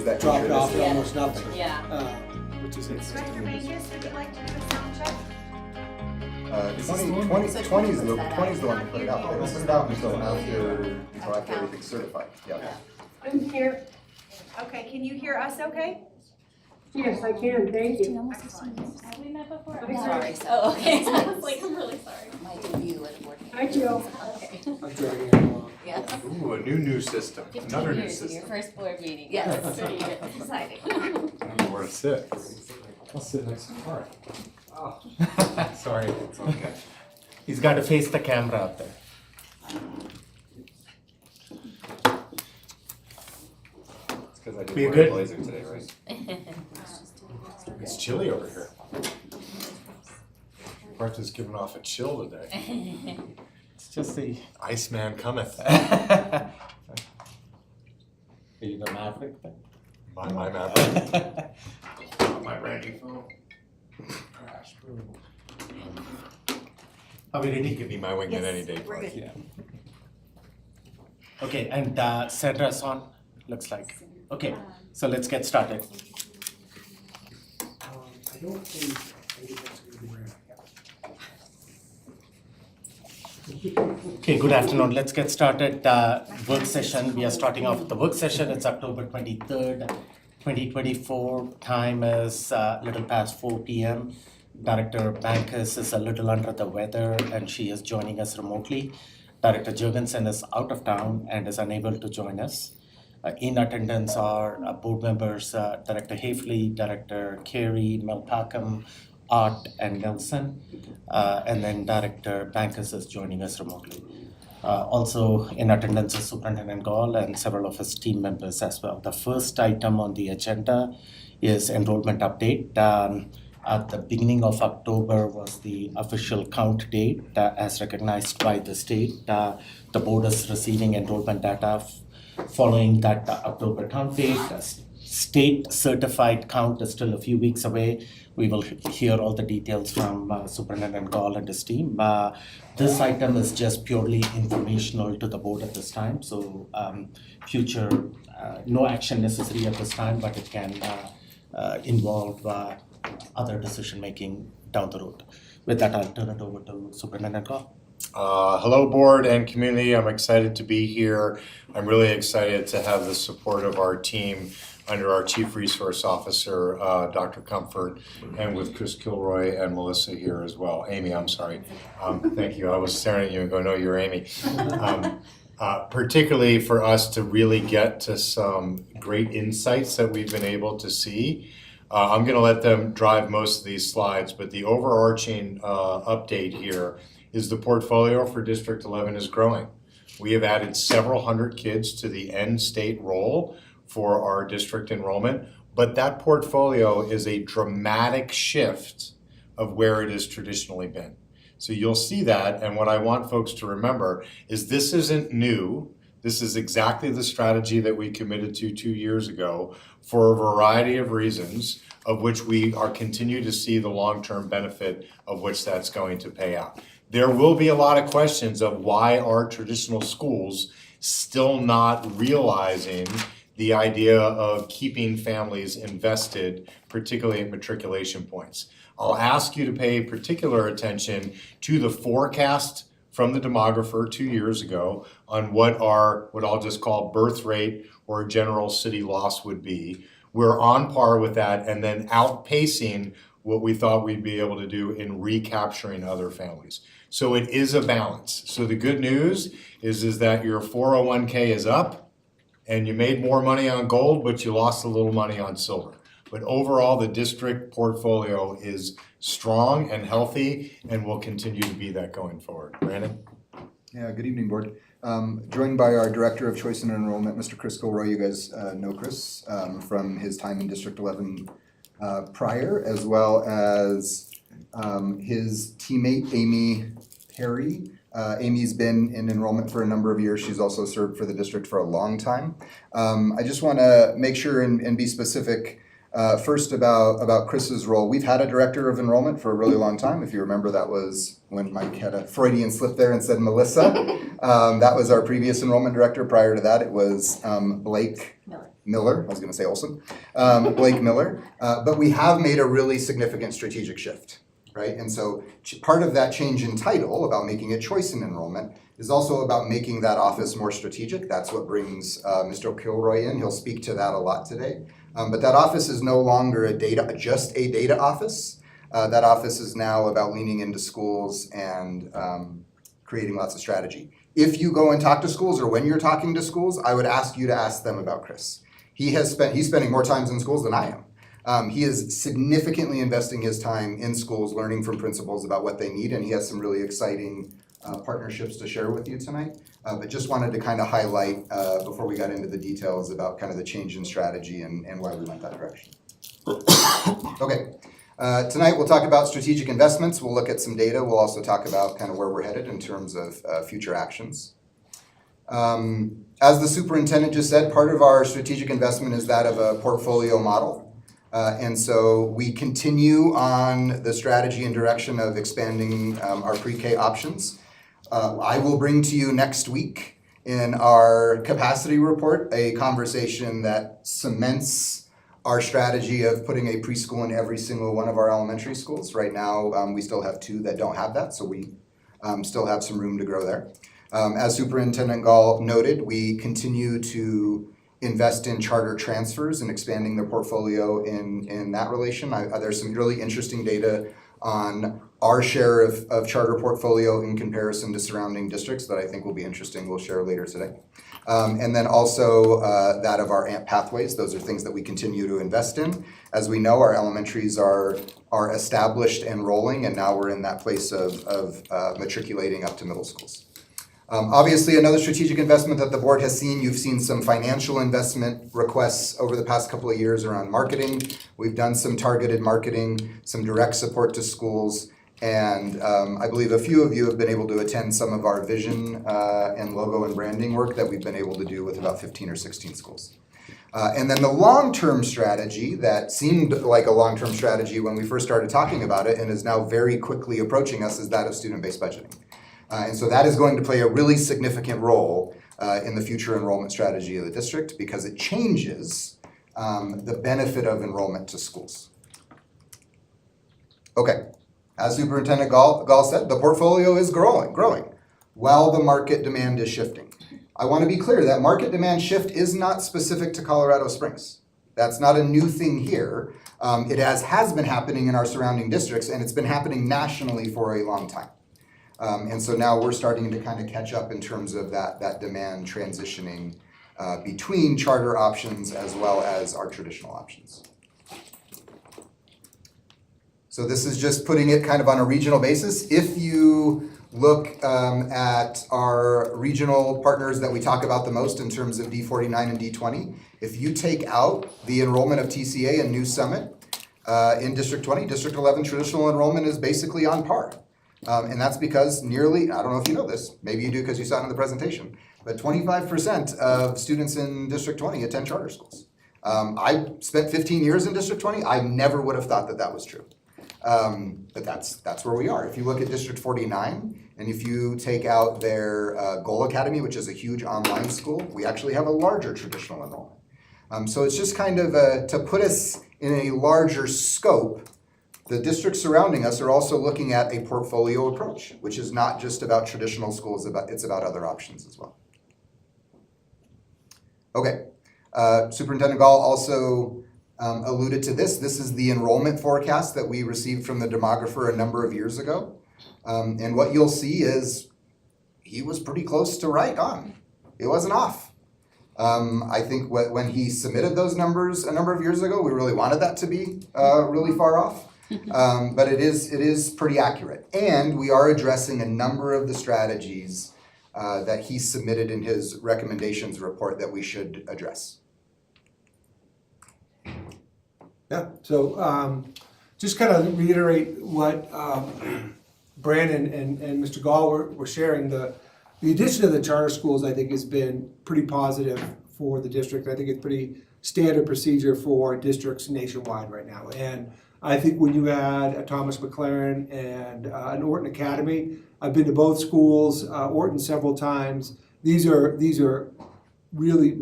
Is that dropped feature off listed? at almost nothing. Yeah. Which is interesting. Director Vegas, would you like to do a sound check? 20 So 20 is the 20 was 20 is the one that that put it out. They don't put it out until after everything's certified. Yeah. I'm here. Okay, can you hear us okay? Yes, I can, thank you. Have we met before? I'm sorry. Oh, okay. I was like, I'm really sorry. My debut at a board meeting. Hi, Jill. Okay. I'm dragging it along. Yeah. Ooh, a new system, 15 another new years in your system. first board meeting. Yes. That's pretty exciting. I don't know where to sit. I'll sit next to Mark. Oh. Sorry. It's okay. He's got to face the camera up there. It's because I Be did wear good? a blazer today, right? It's chilly over here. Martha's giving off a chill today. It's just the. Iceman cometh. Are you the Maverick thing? My map. My Randy phone. Are we You ready? could be my wingman any day, We're bud. good. Yeah. Okay, and Sandra's on, looks like. Okay, so let's get started. I don't think that's gonna be rare. Okay, good afternoon. Let's get started. Work session. We are starting off with the work session. It's October 23rd, 2024. Time is a little past 4 p.m. Director Bankus is a little under the weather and she is joining us remotely. Director Jurgensen is out of town and is unable to join us. In attendance are board members, Director Hafley, Director Carey, Mel Packham, Art, and Nelson. And then Director Bankus is joining us remotely. Also in attendance is Superintendent Gall and several of his team members as well. The first item on the agenda is enrollment update. At the beginning of October was the official count date as recognized by the state. The board is receiving enrollment data following that October count date. State certified count is still a few weeks away. We will hear all the details from Superintendent Gall and his team. This item is just purely informational to the board at this time. So future, no action necessary at this time, but it can involve other decision making down the road. With that, I'll turn it over to Superintendent Gall. Hello, board and community. I'm excited to be here. I'm really excited to have the support of our team under our Chief Resource Officer, Dr. Comfort, and with Chris Kilroy and Melissa here as well. Amy, I'm sorry. Thank you. I was staring at you and going, no, you're Amy. Particularly for us to really get to some great insights that we've been able to see. I'm going to let them drive most of these slides, but the overarching update here is the portfolio for District 11 is growing. We have added several hundred kids to the end state roll for our district enrollment, but that portfolio is a dramatic shift of where it has traditionally been. So you'll see that, and what I want folks to remember is this isn't new. This is exactly the strategy that we committed to 2 years ago for a variety of reasons, of which we are continue to see the long-term benefit of which that's going to pay out. There will be a lot of questions of why are traditional schools still not realizing the idea of keeping families invested, particularly at matriculation points. I'll ask you to pay particular attention to the forecast from the demographer 2 years ago on what I'll just call birth rate or general city loss would be. We're on par with that and then outpacing what we thought we'd be able to do in recapturing other families. So it is a balance. So the good news is that your 401k is up and you made more money on gold, but you lost a little money on silver. But overall, the district portfolio is strong and healthy and will continue to be that going forward. Brandon? Yeah, good evening, board. Joined by our Director of Choice and Enrollment, Mr. Chris Kilroy. You guys know Chris from his time in District 11 prior, as well as his teammate, Amy Perry. Amy's been in enrollment for a number of years. She's also served for the district for a long time. I just want to make sure and be specific First about Chris's role. We've had a director of enrollment for a really long time. If you remember, that was when Mike had a Freudian slip there and said Melissa. That was our previous enrollment director. Prior to that, it was Blake Miller. I was going to say Olson. Blake Miller. But we have made a really significant strategic shift, right? And so part of that change in title about making it choice in enrollment is also about making that office more strategic. That's what brings Mr. Kilroy in. He'll speak to that a lot today. But that office is no longer just a data office. That office is now about leaning into schools and creating lots of strategy. If you go and talk to schools, or when you're talking to schools, I would ask you to ask them about Chris. He's spending more time in schools than I am. He is significantly investing his time in schools, learning from principals about what they need, and he has some really exciting partnerships to share with you tonight. But just wanted to kind of highlight before we got into the details about kind of the change in strategy and why we went that direction. Okay, tonight we'll talk about strategic investments. We'll look at some data. We'll also talk about kind of where we're headed in terms of future actions. As the superintendent just said, part of our strategic investment is that of a portfolio model. And so we continue on the strategy and direction of expanding our pre-K options. I will bring to you next week in our capacity report a conversation that cements our strategy of putting a preschool in every single one of our elementary schools. Right now, we still have 2 that don't have that, so we still have some room to grow there. As Superintendent Gall noted, we continue to invest in charter transfers and expanding their portfolio in that relation. There's some really interesting data on our share of charter portfolio in comparison to surrounding districts that I think will be interesting. We'll share later today. And then also that of our AMP pathways. Those are things that we continue to invest in. As we know, our elementaries are established and rolling, and now we're in that place of matriculating up to middle schools. Obviously, another strategic investment that the board has seen, you've seen some financial investment requests over the past couple of years around marketing. We've done some targeted marketing, some direct support to schools, and I believe a few of you have been able to attend some of our vision and logo and branding work that we've been able to do with about 15 or 16 schools. And then the long-term strategy that seemed like a long-term strategy when we first started talking about it and is now very quickly approaching us is that of student-based budgeting. And so that is going to play a really significant role in the future enrollment strategy of the district because it changes the benefit of enrollment to schools. Okay, as Superintendent Gall said, the portfolio is growing while the market demand is shifting. I want to be clear that market demand shift is not specific to Colorado Springs. That's not a new thing here. It has been happening in our surrounding districts, and it's been happening nationally for a long time. And so now we're starting to kind of catch up in terms of that demand transitioning between charter options as well as our traditional options. So this is just putting it kind of on a regional basis. If you look at our regional partners that we talk about the most in terms of D49 and D20, if you take out the enrollment of TCA and New Summit in District 20, District 11 traditional enrollment is basically on par. And that's because nearly, I don't know if you know this, maybe you do because you saw it in the presentation, but 25% of students in District 20 attend charter schools. I spent 15 years in District 20, I never would have thought that that was true. But that's where we are. If you look at District 49, and if you take out their Goal Academy, which is a huge online school, we actually have a larger traditional enrollment. So it's just kind of to put us in a larger scope. The districts surrounding us are also looking at a portfolio approach, which is not just about traditional schools, it's about other options as well. Okay, Superintendent Gall also alluded to this. This is the enrollment forecast that we received from the demographer a number of years ago. And what you'll see is he was pretty close to right on. It wasn't off. I think when he submitted those numbers a number of years ago, we really wanted that to be really far off. But it is pretty accurate. And we are addressing a number of the strategies that he submitted in his recommendations report that we should address. Yeah, so just kind of reiterate what Brandon and Mr. Gall were sharing. The addition of the charter schools, I think, has been pretty positive for the district. I think it's pretty standard procedure for districts nationwide right now. And I think when you add a Thomas McLaren and an Orton Academy, I've been to both schools, Orton several times. These are really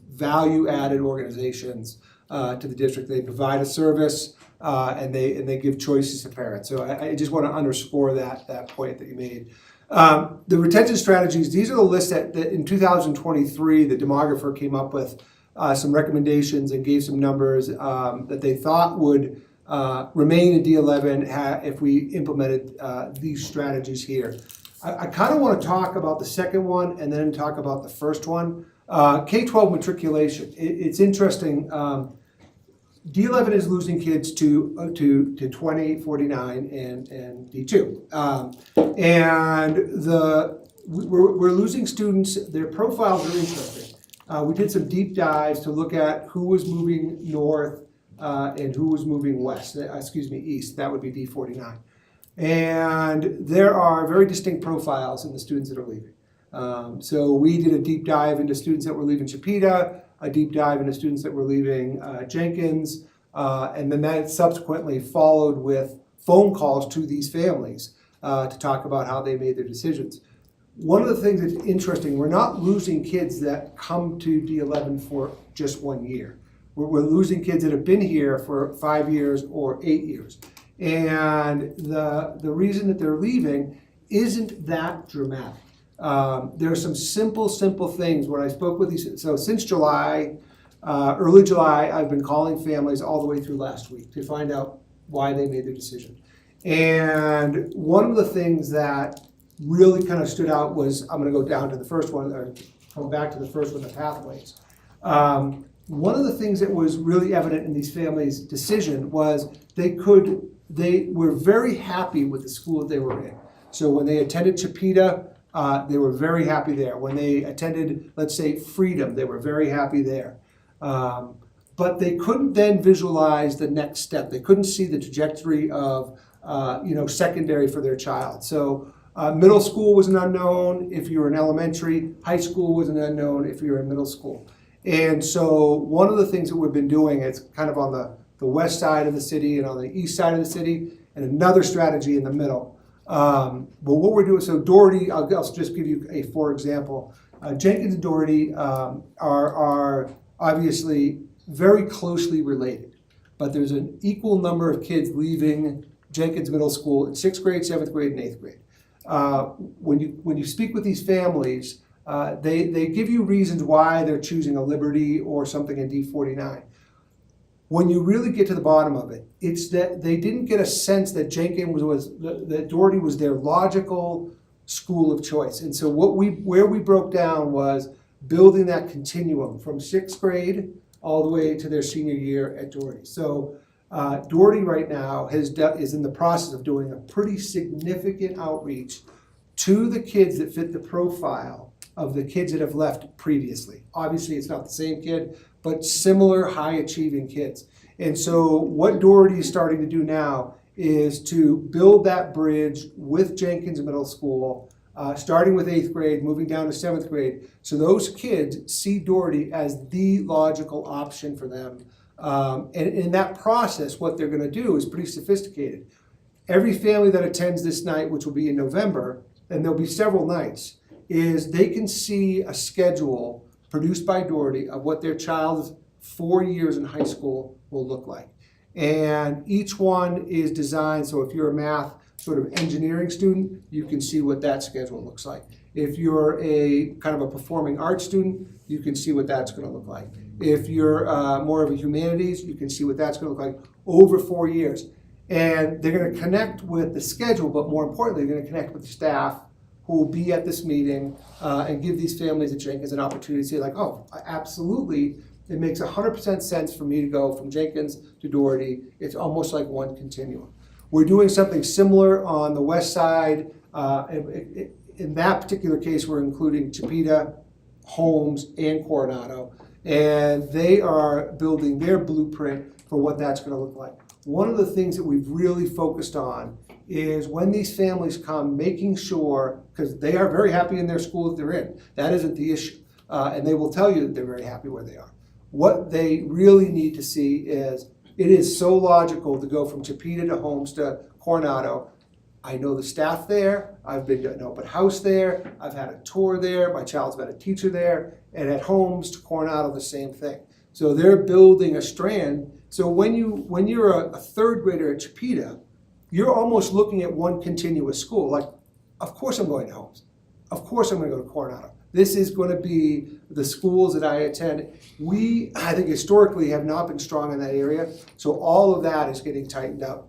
value-added organizations to the district. They provide a service and they give choices to parents. So I just want to underscore that point that you made. The retention strategies, these are the lists that in 2023, the demographer came up with some recommendations and gave some numbers that they thought would remain in D11 if we implemented these strategies here. I kind of want to talk about the second one and then talk about the first one. K-12 matriculation. It's interesting. D11 is losing kids to 2049 and D2. We're losing students. Their profiles are interesting. We did some deep dives to look at who was moving north and who was moving east. That would be D49. And there are very distinct profiles in the students that are leaving. So we did a deep dive into students that were leaving Chipeta, a deep dive into students that were leaving Jenkins, and then that subsequently followed with phone calls to these families to talk about how they made their decisions. One of the things that's interesting, we're not losing kids that come to D11 for just 1 year. We're losing kids that have been here for 5 years or 8 years. And the reason that they're leaving isn't that dramatic. There are some simple things. When I spoke with these, so since July, early July, I've been calling families all the way through last week to find out why they made their decision. And one of the things that really kind of stood out was, I'm going to go down to the first one, or come back to the first one, the pathways. One of the things that was really evident in these families' decision was they were very happy with the school that they were in. So when they attended Chipeta, they were very happy there. When they attended, let's say, Freedom, they were very happy there. But they couldn't then visualize the next step. They couldn't see the trajectory of, secondary for their child. So middle school was an unknown if you were in elementary. High school was an unknown if you were in middle school. And so one of the things that we've been doing, it's kind of on the west side of the city and on the east side of the city, and another strategy in the middle. But what we're doing, so Doherty, I'll just give you a for example. Jenkins and Doherty are obviously very closely related, but there's an equal number of kids leaving Jenkins Middle School in 6th grade, 7th grade, and 8th grade. When you speak with these families, they give you reasons why they're choosing a Liberty or something in D49. When you really get to the bottom of it, it's that they didn't get a sense that that Doherty was their logical school of choice. And so where we broke down was building that continuum from 6th grade all the way to their senior year at Doherty. So Doherty right now is in the process of doing a pretty significant outreach to the kids that fit the profile of the kids that have left previously. Obviously, it's not the same kid, but similar high-achieving kids. And so what Doherty is starting to do now is to build that bridge with Jenkins Middle School, starting with 8th grade, moving down to 7th grade. So those kids see Doherty as the logical option for them. And in that process, what they're going to do is pretty sophisticated. Every family that attends this night, which will be in November, and there'll be several nights, is they can see a schedule produced by Doherty of what their child's 4 years in high school will look like. And each one is designed, so if you're a math sort of engineering student, you can see what that schedule looks like. If you're a kind of a performing arts student, you can see what that's going to look like. If you're more of a humanities, you can see what that's going to look like over 4 years. And they're going to connect with the schedule, but more importantly, they're going to connect with the staff who will be at this meeting and give these families at Jenkins an opportunity to say like, oh, absolutely, it makes 100% sense for me to go from Jenkins to Doherty. It's almost like one continuum. We're doing something similar on the west side. In that particular case, we're including Chipeta, Holmes, and Coronado, and they are building their blueprint for what that's going to look like. One of the things that we've really focused on is when these families come, making sure, because they are very happy in their school that they're in. That isn't the issue. and they will tell you that they're very happy where they are. What they really need to see is, it is so logical to go from Chipeta to Holmes to Coronado. I know the staff there, I've been to an open house there, I've had a tour there, my child's been a teacher there, and at Holmes to Coronado, the same thing. So they're building a strand. So when you're a third grader at Chipeta, you're almost looking at one continuous school. Like, of course I'm going to Holmes. Of course I'm going to go to Coronado. This is going to be the schools that I attend. We, I think historically, have not been strong in that area. So all of that is getting tightened up.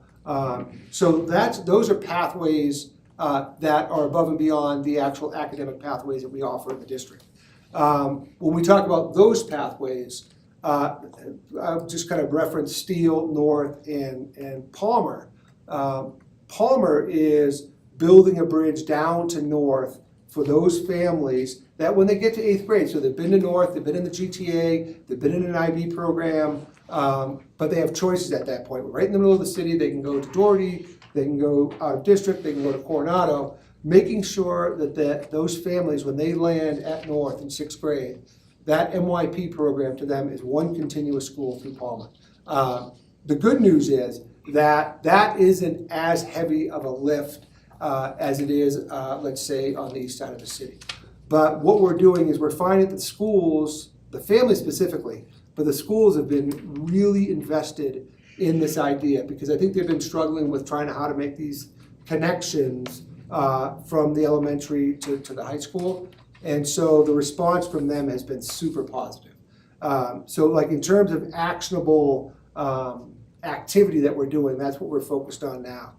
So those are pathways that are above and beyond the actual academic pathways that we offer in the district. When we talk about those pathways, I'll just kind of reference Steele, North, and Palmer. Palmer is building a bridge down to North for those families that when they get to 8th grade, so they've been to North, they've been in the GTA, they've been in an IB program, but they have choices at that point. We're right in the middle of the city, they can go to Doherty, they can go out of district, they can go to Coronado, making sure that those families, when they land at North in 6th grade, that MYP program to them is one continuous school through Palmer. The good news is that isn't as heavy of a lift as it is, let's say, on the east side of the city. But what we're doing is we're finding that the schools, the families specifically, but the schools have been really invested in this idea because I think they've been struggling with trying to how to make these connections from the elementary to the high school. And so the response from them has been super positive. So like in terms of actionable activity that we're doing, that's what we're focused on now.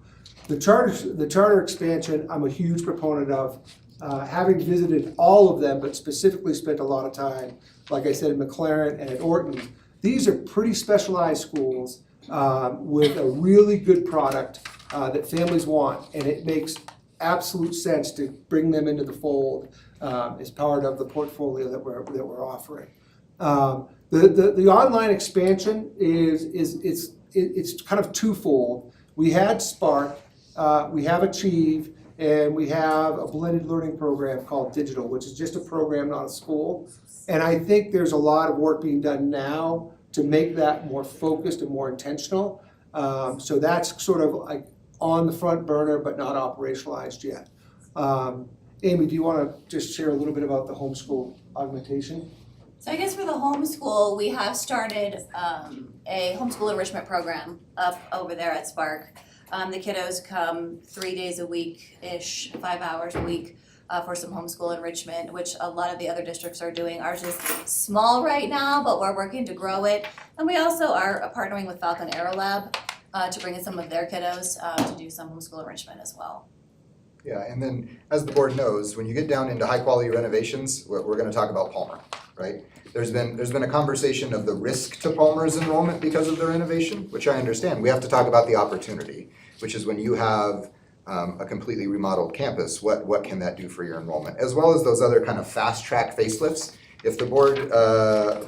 The charter expansion, I'm a huge proponent of. Having visited all of them, but specifically spent a lot of time, like I said, in McLaren and at Orton, these are pretty specialized schools with a really good product that families want, and it makes absolute sense to bring them into the fold as part of the portfolio that we're offering. The online expansion it's kind of twofold. We had Spark, we have Achieve, and we have a blended learning program called Digital, which is just a program, not a school. And I think there's a lot of work being done now to make that more focused and more intentional. So that's sort of like on the front burner, but not operationalized yet. Amy, do you want to just share a little bit about the homeschool augmentation? So I guess for the homeschool, we have started a homeschool enrichment program up over there at Spark. The kiddos come 3 days a week-ish, 5 hours a week for some homeschool enrichment, which a lot of the other districts are doing. Ours is small right now, but we're working to grow it. And we also are partnering with Falcon Aero Lab to bring in some of their kiddos to do some homeschool enrichment as well. Yeah, and then as the board knows, when you get down into high quality renovations, we're gonna talk about Palmer, right? There's been a conversation of the risk to Palmer's enrollment because of the renovation, which I understand. We have to talk about the opportunity, which is when you have a completely remodeled campus, what can that do for your enrollment? As well as those other kind of fast track facelifts. If the board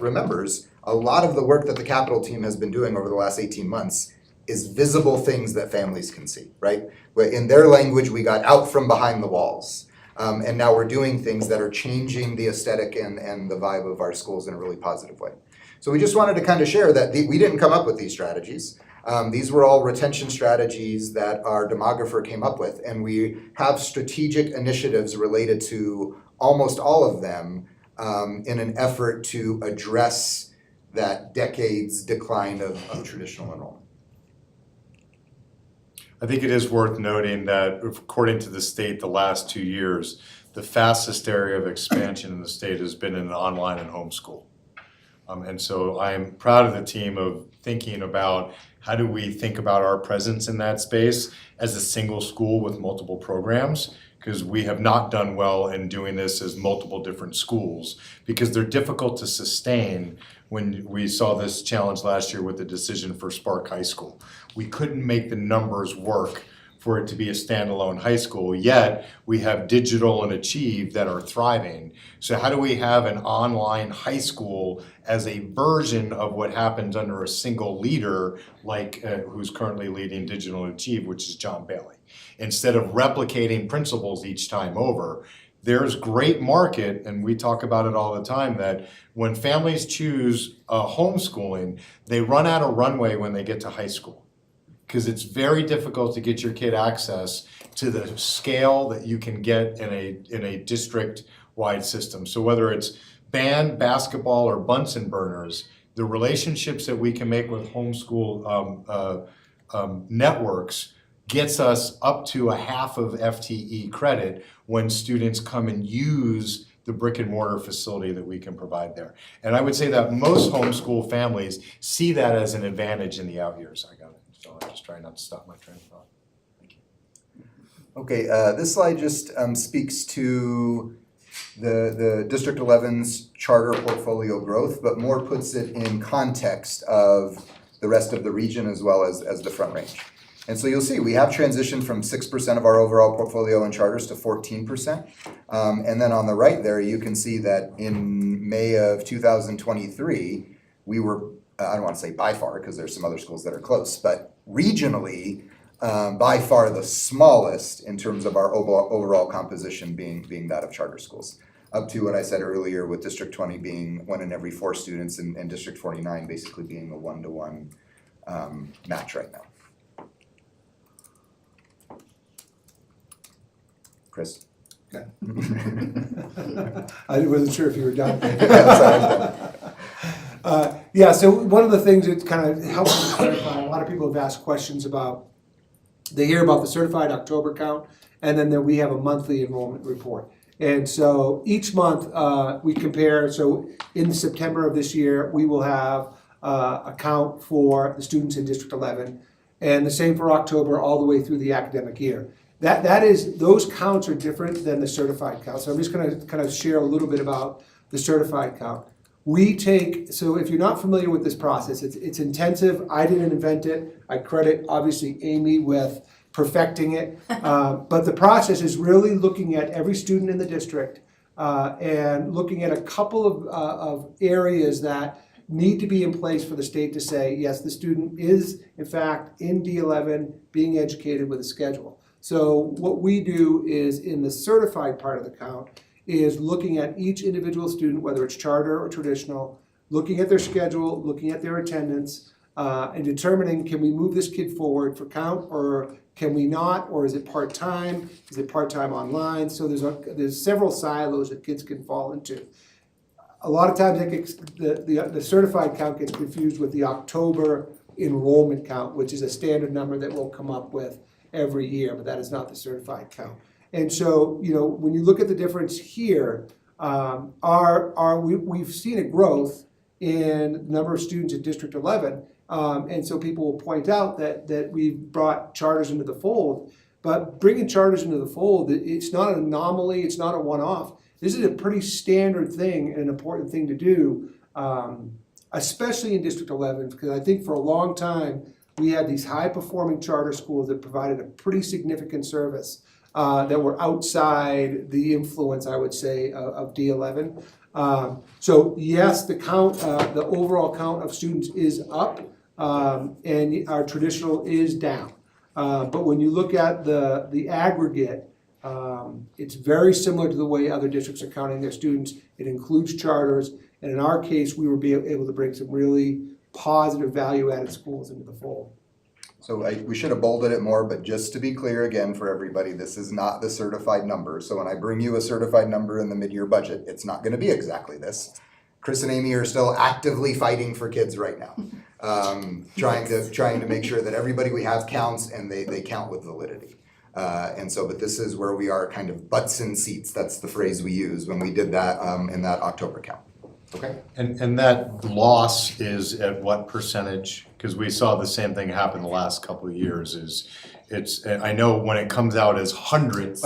remembers, a lot of the work that the capital team has been doing over the last 18 months is visible things that families can see, right? In their language, we got out from behind the walls. And now we're doing things that are changing the aesthetic and the vibe of our schools in a really positive way. So we just wanted to kind of share that we didn't come up with these strategies. These were all retention strategies that our demographer came up with, and we have strategic initiatives related to almost all of them in an effort to address that decade's decline of traditional enrollment. I think it is worth noting that according to the state, the last 2 years, the fastest area of expansion in the state has been in online and homeschool. And so I am proud of the team of thinking about how do we think about our presence in that space as a single school with multiple programs, because we have not done well in doing this as multiple different schools because they're difficult to sustain. When we saw this challenge last year with the decision for Spark High School, we couldn't make the numbers work for it to be a standalone high school, yet we have Digital and Achieve that are thriving. So how do we have an online high school as a version of what happens under a single leader like who's currently leading Digital and Achieve, which is John Bailey? Instead of replicating principles each time over, there's great market, and we talk about it all the time, that when families choose homeschooling, they run out of runway when they get to high school. Because it's very difficult to get your kid access to the scale that you can get in a district-wide system. So whether it's band, basketball, or Bunsen burners, the relationships that we can make with homeschool networks gets us up to a half of FTE credit when students come and use the brick and mortar facility that we can provide there. And I would say that most homeschool families see that as an advantage in the out years. I got it. So I'm just trying not to stop my train of thought. Thank you. Okay, this slide just speaks to the District 11's charter portfolio growth, but more puts it in context of the rest of the region as well as the Front Range. And so you'll see we have transitioned from 6% of our overall portfolio in charters to 14%. And then on the right there, you can see that in May of 2023, we were, I don't want to say by far, because there's some other schools that are close, but regionally, by far the smallest in terms of our overall composition being that of charter schools. Up to what I said earlier with District 20 being 1 in every 4 students and District 49 basically being a 1-to-1 match right now. Chris? Okay. I wasn't sure if you were done. Yeah, so one of the things that kind of helps me clarify, a lot of people have asked questions about, they hear about the certified October count, and then we have a monthly enrollment report. And so each month we compare, so in September of this year, we will have a count for the students in District 11, and the same for October all the way through the academic year. That is, those counts are different than the certified count. So I'm just gonna kind of share a little bit about the certified count. We take, so if you're not familiar with this process, it's intensive. I didn't invent it. I credit obviously Amy with perfecting it. But the process is really looking at every student in the district and looking at a couple of areas that need to be in place for the state to say, yes, the student is in fact in D11 being educated with a schedule. So what we do is in the certified part of the count is looking at each individual student, whether it's charter or traditional, looking at their schedule, looking at their attendance, and determining, can we move this kid forward for count or can we not, or is it part-time? Is it part-time online? So there's several silos that kids can fall into. A lot of times the certified count gets confused with the October enrollment count, which is a standard number that we'll come up with every year, but that is not the certified count. And so, you know, when you look at the difference here, we've seen a growth in the number of students at District 11, and so people will point out that we've brought charters into the fold, but bringing charters into the fold, it's not an anomaly, it's not a one-off. This is a pretty standard thing and an important thing to do, especially in District 11, because I think for a long time, we had these high-performing charter schools that provided a pretty significant service that were outside the influence, I would say, of D11. So yes, the count, the overall count of students is up, and our traditional is down. But when you look at the aggregate, it's very similar to the way other districts are counting their students. It includes charters, and in our case, we were able to bring some really positive value-added schools into the fold. So we should have bolded it more, but just to be clear again for everybody, this is not the certified number. So when I bring you a certified number in the mid-year budget, it's not gonna be exactly this. Chris and Amy are still actively fighting for kids right now. Trying to make sure that everybody we have counts and they count with validity. But this is where we are kind of butts in seats. That's the phrase we use when we did that in that October count. Okay. And that loss is at what percentage? Because we saw the same thing happen the last couple of years. I know when it comes out as hundreds,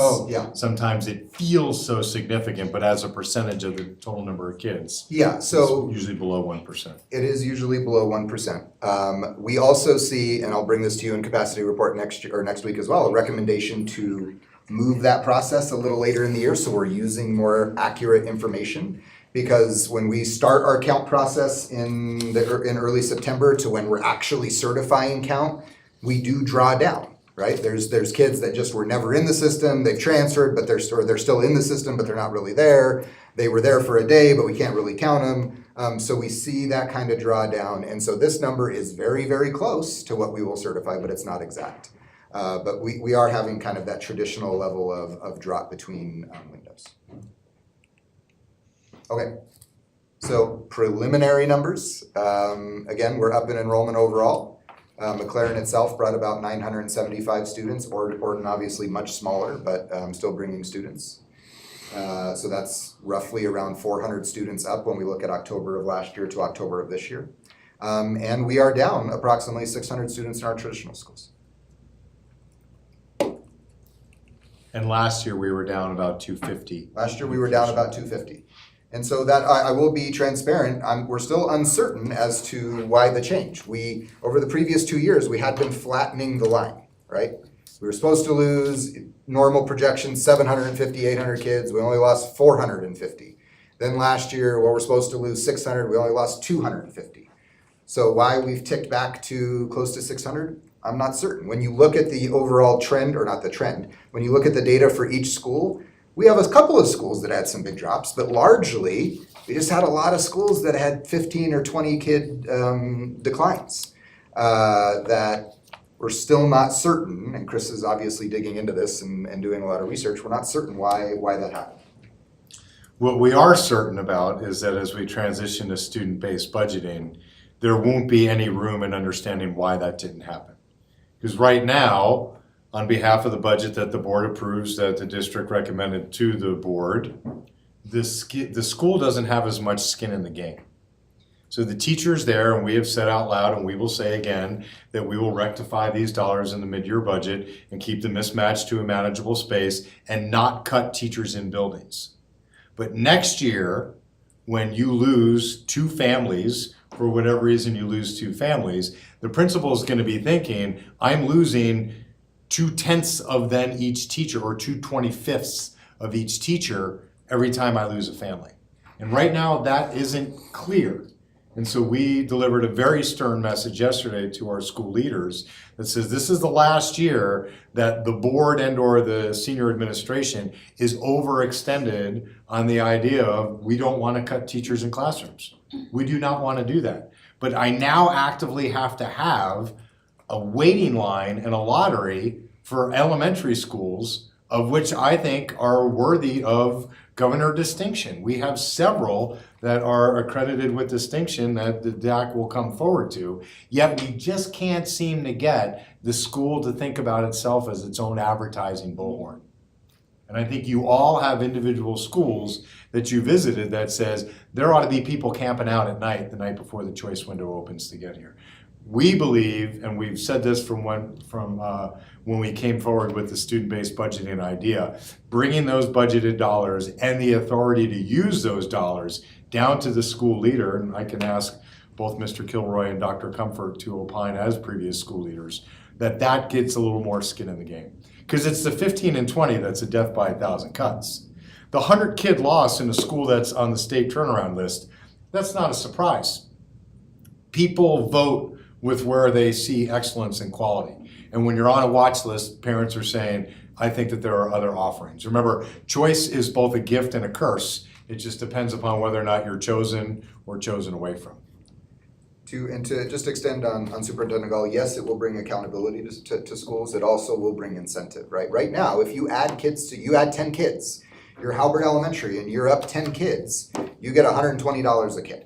sometimes it feels so significant, but as a percentage of the total number of kids, so it's usually below 1%. It is usually below 1%. We also see, and I'll bring this to you in capacity report next week as well, a recommendation to move that process a little later in the year, so we're using more accurate information. Because when we start our count process in early September to when we're actually certifying count, we do draw down, right? There's kids that just were never in the system, they've transferred, but they're still in the system, but they're not really there. They were there for a day, but we can't really count them. So we see that kind of drawdown, and so this number is very, very close to what we will certify, but it's not exact. But we are having kind of that traditional level of drop between windows. Okay, so preliminary numbers. Again, we're up in enrollment overall. McLaren itself brought about 975 students, Orton obviously much smaller, but still bringing students. So that's roughly around 400 students up when we look at October of last year to October of this year. And we are down approximately 600 students in our traditional schools. And last year, we were down about 250. Last year, we were down about 250. And so that, I will be transparent, we're still uncertain as to why the change. Over the previous 2 years, we had been flattening the line, right? We were supposed to lose, normal projections, 750, 800 kids, we only lost 450. Then last year, we're supposed to lose 600, we only lost 250. So why we've ticked back to close to 600? I'm not certain. When you look at the overall trend, or not the trend, when you look at the data for each school, we have a couple of schools that had some big drops, but largely, we just had a lot of schools that had 15 or 20 kid declines that we're still not certain, and Chris is obviously digging into this and doing a lot of research, we're not certain why that happened. What we are certain about is that as we transition to student-based budgeting, there won't be any room in understanding why that didn't happen. Because right now, on behalf of the budget that the board approves, that the district recommended to the board, the school doesn't have as much skin in the game. So the teacher's there, and we have said out loud, and we will say again, that we will rectify these dollars in the mid-year budget and keep the mismatch to a manageable space and not cut teachers in buildings. But next year, when you lose 2 families, for whatever reason you lose 2 families, the principal is going to be thinking, I'm losing 2/10 of then each teacher, or 2/25 of each teacher every time I lose a family. And right now that isn't clear. And so we delivered a very stern message yesterday to our school leaders that says this is the last year that the board and or the senior administration is overextended on the idea of we don't want to cut teachers in classrooms. We do not want to do that. But I now actively have to have a waiting line and a lottery for elementary schools, of which I think are worthy of governor distinction. We have several that are accredited with distinction that the DAC will come forward to, yet we just can't seem to get the school to think about itself as its own advertising bullhorn. And I think you all have individual schools that you visited that says there ought to be people camping out at night the night before the choice window opens to get here. We believe, and we've said this from when we came forward with the student-based budgeting idea, bringing those budgeted dollars and the authority to use those dollars down to the school leader, and I can ask both Mr. Kilroy and Dr. Comfort to opine as previous school leaders, that gets a little more skin in the game. Because it's the 15 and 20 that's a death by 1,000 cuts. The 100 kid loss in a school that's on the state turnaround list, that's not a surprise. People vote with where they see excellence and quality. And when you're on a watch list, parents are saying, I think that there are other offerings. Remember, choice is both a gift and a curse. It just depends upon whether or not you're chosen or chosen away from. To just extend on Superintendent Gall, yes, it will bring accountability to schools. It also will bring incentive, right? Right now, if you add 10 kids, you're Halbert Elementary and you're up 10 kids, you get $120 a kid,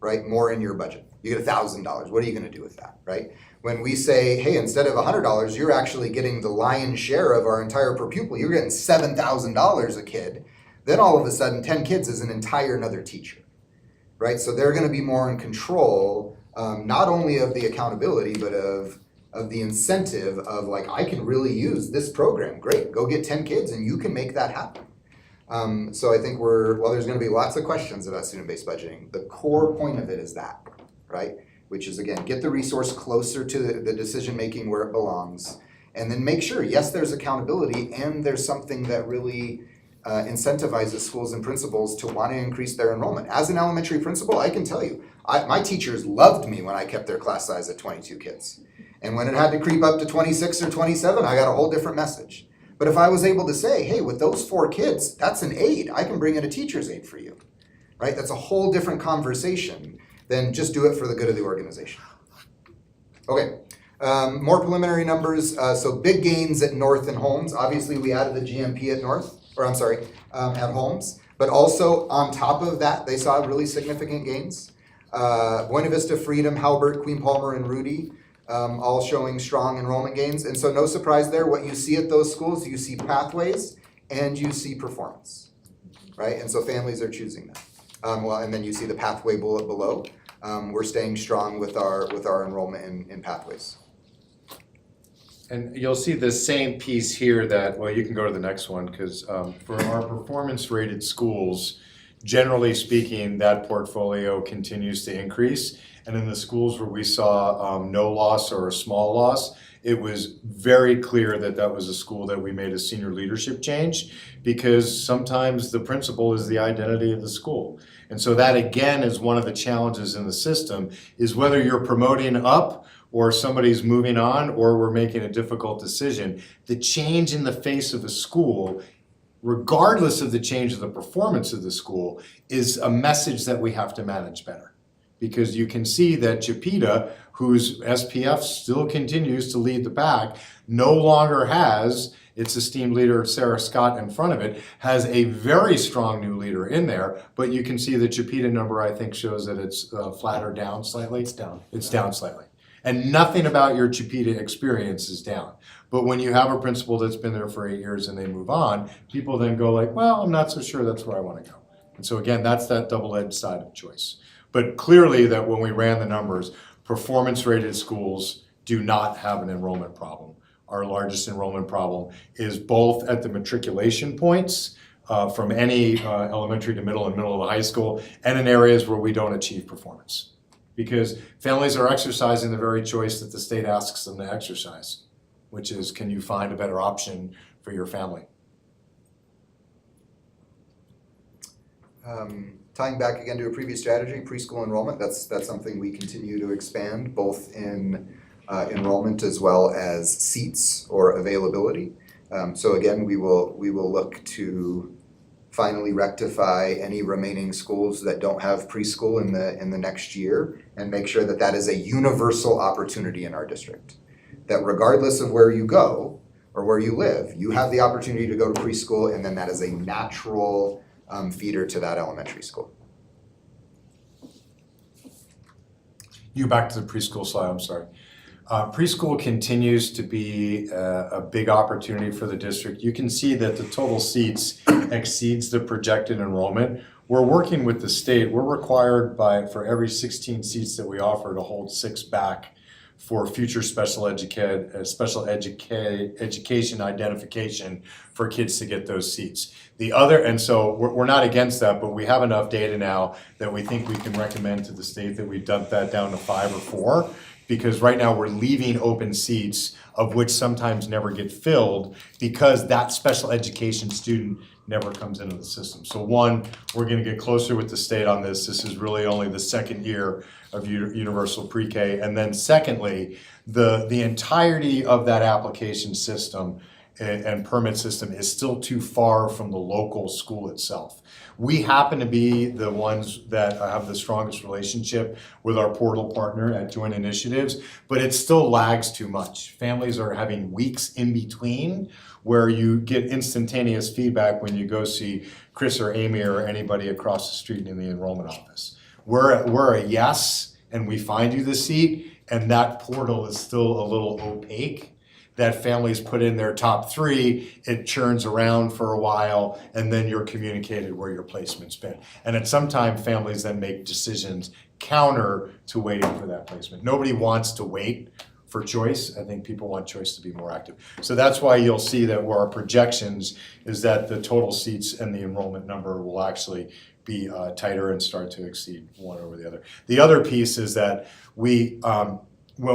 right? More in your budget. You get $1,000. What are you gonna do with that, right? When we say, hey, instead of $100, you're actually getting the lion's share of our entire per pupil, you're getting $7,000 a kid, then all of a sudden 10 kids is an entire another teacher, right? So they're gonna be more in control, not only of the accountability, but of the incentive of like, I can really use this program. Great, go get 10 kids and you can make that happen. So I think while there's gonna be lots of questions about student-based budgeting, the core point of it is that, right? Which is again, get the resource closer to the decision-making where it belongs, and then make sure, yes, there's accountability and there's something that really incentivizes schools and principals to want to increase their enrollment. As an elementary principal, I can tell you, my teachers loved me when I kept their class size at 22 kids. And when it had to creep up to 26 or 27, I got a whole different message. But if I was able to say, hey, with those 4 kids, that's an aide. I can bring in a teacher's aide for you, right? That's a whole different conversation than just do it for the good of the organization. Okay, more preliminary numbers. So big gains at North and Holmes. Obviously, we added the GMP at North, at Holmes. But also on top of that, they saw really significant gains. Buena Vista, Freedom, Halbert, Queen Palmer, and Rudy, all showing strong enrollment gains. And so no surprise there, what you see at those schools, you see pathways and you see performance, right? And so families are choosing that. And then you see the pathway bullet below. We're staying strong with our enrollment in pathways. And you'll see the same piece here that, well, you can go to the next one, because for our performance-rated schools, generally speaking, that portfolio continues to increase. And in the schools where we saw no loss or a small loss, it was very clear that that was a school that we made a senior leadership change, because sometimes the principal is the identity of the school. And so that, again, is one of the challenges in the system, is whether you're promoting up or somebody's moving on or we're making a difficult decision, the change in the face of a school, regardless of the change of the performance of the school, is a message that we have to manage better. Because you can see that Chipeta, whose SPF still continues to lead the pack, no longer has its esteemed leader, Sarah Scott, in front of it, has a very strong new leader in there, but you can see the Chipeta number, I think, shows that it's flat or down slightly. It's down. It's down slightly. And nothing about your Chipeta experience is down. But when you have a principal that's been there for 8 years and they move on, people then go like, well, I'm not so sure that's where I want to go. And so again, that's that double-edged side of choice. But clearly that when we ran the numbers, performance-rated schools do not have an enrollment problem. Our largest enrollment problem is both at the matriculation points from any elementary to middle and middle of high school, and in areas where we don't achieve performance. Because families are exercising the very choice that the state asks them to exercise, which is, can you find a better option for your family? Tying back again to a previous strategy, preschool enrollment, that's something we continue to expand, both in enrollment as well as seats or availability. So again, we will look to finally rectify any remaining schools that don't have preschool in the next year, and make sure that that is a universal opportunity in our district. That regardless of where you go or where you live, you have the opportunity to go to preschool, and then that is a natural feeder to that elementary school. You back to the preschool slide, I'm sorry. Preschool continues to be a big opportunity for the district. You can see that the total seats exceeds the projected enrollment. We're working with the state. We're required for every 16 seats that we offer to hold 6 back for future special education identification for kids to get those seats. And so we're not against that, but we have enough data now that we think we can recommend to the state that we dump that down to 5 or 4. Because right now we're leaving open seats, of which sometimes never get filled, because that special education student never comes into the system. So one, we're gonna get closer with the state on this. This is really only the second year of universal pre-K. And then secondly, the entirety of that application system and permit system is still too far from the local school itself. We happen to be the ones that have the strongest relationship with our portal partner at Joint Initiatives, but it still lags too much. Families are having weeks in between where you get instantaneous feedback when you go see Chris or Amy or anybody across the street in the enrollment office. We're a yes, and we find you the seat, and that portal is still a little opaque. That families put in their top 3, it churns around for a while, and then you're communicated where your placement's been. And at some time, families then make decisions counter to waiting for that placement. Nobody wants to wait for choice. I think people want choice to be more active. So that's why you'll see that where our projections is that the total seats and the enrollment number will actually be tighter and start to exceed one over the other. The other piece is that when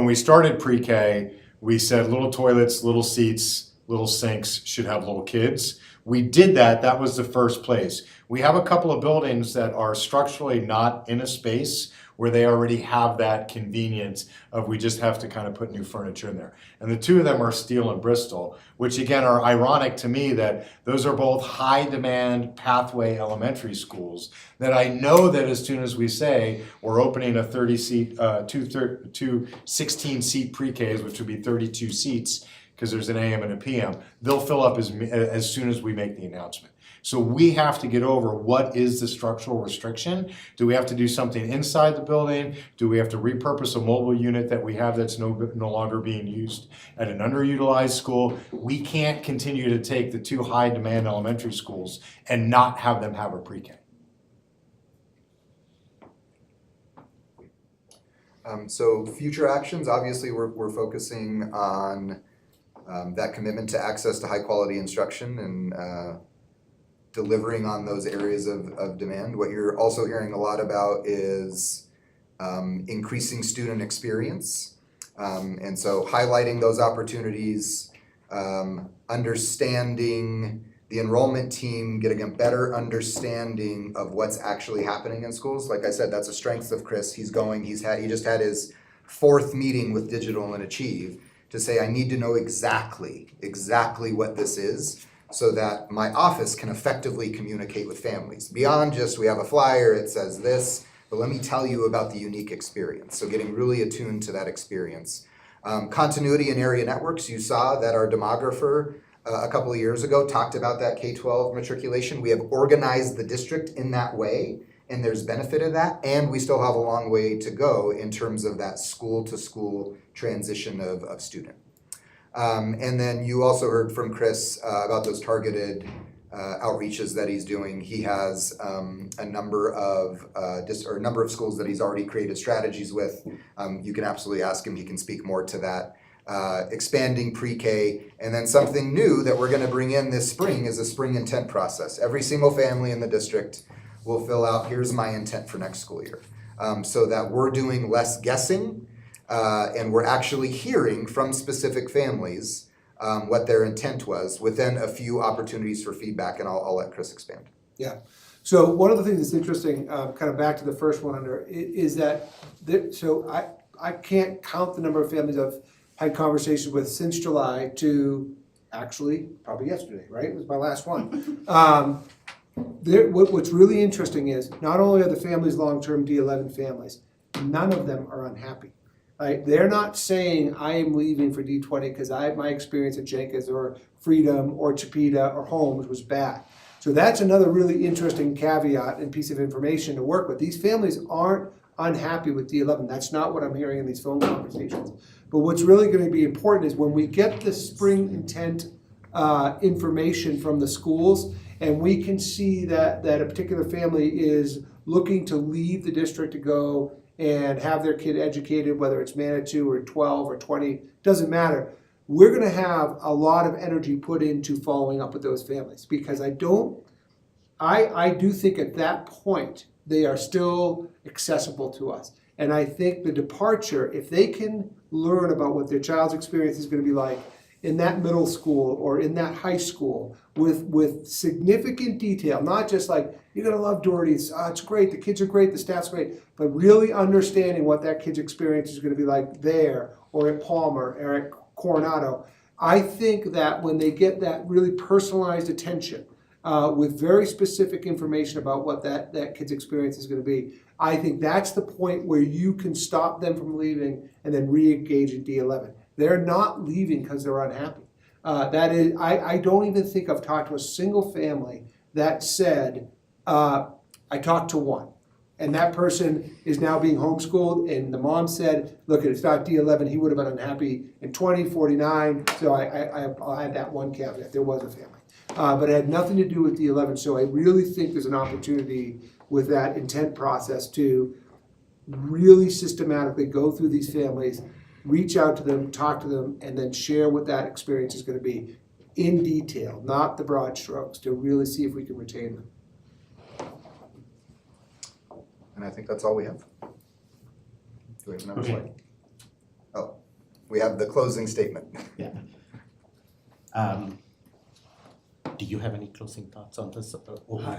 we started pre-K, we said little toilets, little seats, little sinks should have little kids. We did that. That was the first place. We have a couple of buildings that are structurally not in a space where they already have that convenience of we just have to kind of put new furniture in there. And the two of them are Steele and Bristol, which again are ironic to me that those are both high demand pathway elementary schools that I know that as soon as we say we're opening a 30-seat, two 16-seat pre-Ks, which would be 32 seats, because there's an AM and a PM, they'll fill up as soon as we make the announcement. So we have to get over what is the structural restriction. Do we have to do something inside the building? Do we have to repurpose a mobile unit that we have that's no longer being used at an underutilized school? We can't continue to take the two high demand elementary schools and not have them have a pre-K. So future actions, obviously, we're focusing on that commitment to access to high quality instruction and delivering on those areas of demand. What you're also hearing a lot about is increasing student experience. And so highlighting those opportunities, understanding the enrollment team, getting a better understanding of what's actually happening in schools. Like I said, that's a strength of Chris. He just had his 4th meeting with Digital and Achieve to say, I need to know exactly what this is, so that my office can effectively communicate with families. Beyond just, we have a flyer, it says this, but let me tell you about the unique experience. So getting really attuned to that experience. Continuity in area networks, you saw that our demographer a couple of years ago talked about that K-12 matriculation. We have organized the district in that way, and there's benefit of that, and we still have a long way to go in terms of that school-to-school transition of student. And then you also heard from Chris about those targeted outreaches that he's doing. He has a number of schools that he's already created strategies with. You can absolutely ask him; he can speak more to that. Expanding pre-K, and then something new that we're going to bring in this spring is a spring intent process. Every single family in the district will fill out, here's my intent for next school year, so that we're doing less guessing. And we're actually hearing from specific families what their intent was within a few opportunities for feedback, and I'll let Chris expand. Yeah. So one of the things that's interesting, kind of back to the first one is that, so I can't count the number of families I've had conversations with since July to actually probably yesterday, right? It was my last one. What's really interesting is not only are the families long-term D11 families, none of them are unhappy. Right? They're not saying I am leaving for D20 because my experience at Jenkins or Freedom or Chipeta or Holmes was bad. So that's another really interesting caveat and piece of information to work with. These families aren't unhappy with D11. That's not what I'm hearing in these phone conversations. But what's really going to be important is when we get the spring intent information from the schools, and we can see that a particular family is looking to leave the district to go and have their kid educated, whether it's Manitou or 12 or 20, doesn't matter. We're going to have a lot of energy put into following up with those families, because I do think at that point they are still accessible to us. And I think the departure, if they can learn about what their child's experience is going to be like in that middle school or in that high school with significant detail, not just like, you're going to love Doherty, it's great, the kids are great, the staff's great, but really understanding what that kid's experience is going to be like there or at Palmer or at Coronado. I think that when they get that really personalized attention with very specific information about what that kid's experience is going to be, I think that's the point where you can stop them from leaving and then re-engage in D11. They're not leaving because they're unhappy. I don't even think I've talked to a single family that said, I talked to one, and that person is now being homeschooled, and the mom said, look, it's not D11, he would have been unhappy in 2049, so I'll add that one caveat, there was a family. But it had nothing to do with D11, so I really think there's an opportunity with that intent process to really systematically go through these families, reach out to them, talk to them, and then share what that experience is going to be in detail, not the broad strokes, to really see if we can retain them. And I think that's all we have. Do we have another Okay. slide? Oh, we have the closing statement. Yeah. Do you have any closing thoughts on this?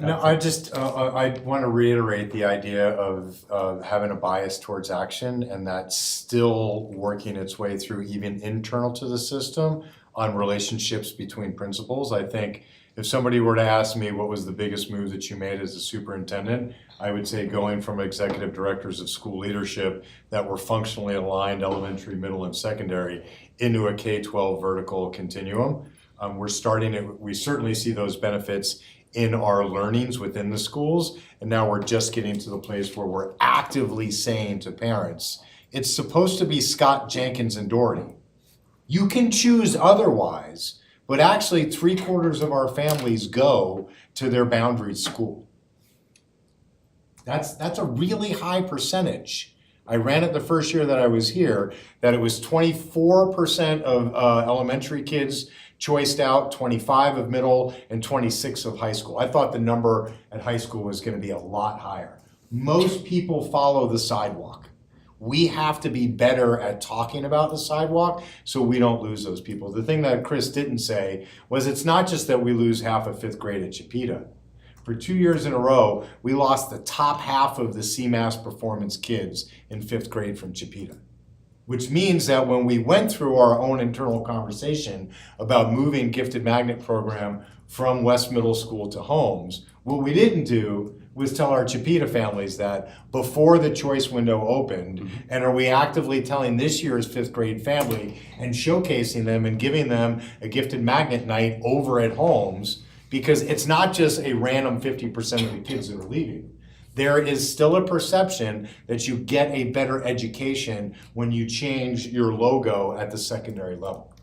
No, I want to reiterate the idea of having a bias towards action, and that's still working its way through even internal to the system on relationships between principals. I think if somebody were to ask me what was the biggest move that you made as a superintendent, I would say going from executive directors of school leadership that were functionally aligned, elementary, middle, and secondary, into a K-12 vertical continuum. We certainly see those benefits in our learnings within the schools, and now we're just getting to the place where we're actively saying to parents, it's supposed to be Scott, Jenkins, and Doherty. You can choose otherwise, but actually 3/4 of our families go to their boundary school. That's a really high percentage. I ran it the first year that I was here, that it was 24% of elementary kids choiced out, 25 of middle, and 26 of high school. I thought the number at high school was gonna be a lot higher. Most people follow the sidewalk. We have to be better at talking about the sidewalk so we don't lose those people. The thing that Chris didn't say was it's not just that we lose half of 5th grade at Chipeta. For 2 years in a row, we lost the top half of the CMAS performance kids in 5th grade from Chipeta. Which means that when we went through our own internal conversation about moving gifted magnet program from West Middle School to Holmes, what we didn't do was tell our Chipeta families that before the choice window opened, and are we actively telling this year's 5th grade family and showcasing them and giving them a gifted magnet night over at Holmes, because it's not just a random 50% of the kids that are leaving. There is still a perception that you get a better education when you change your logo at the secondary level.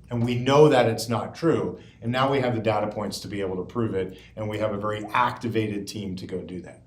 And we know that it's not true, and now we have the data points to be able to prove it, and we have a very activated team to go do that.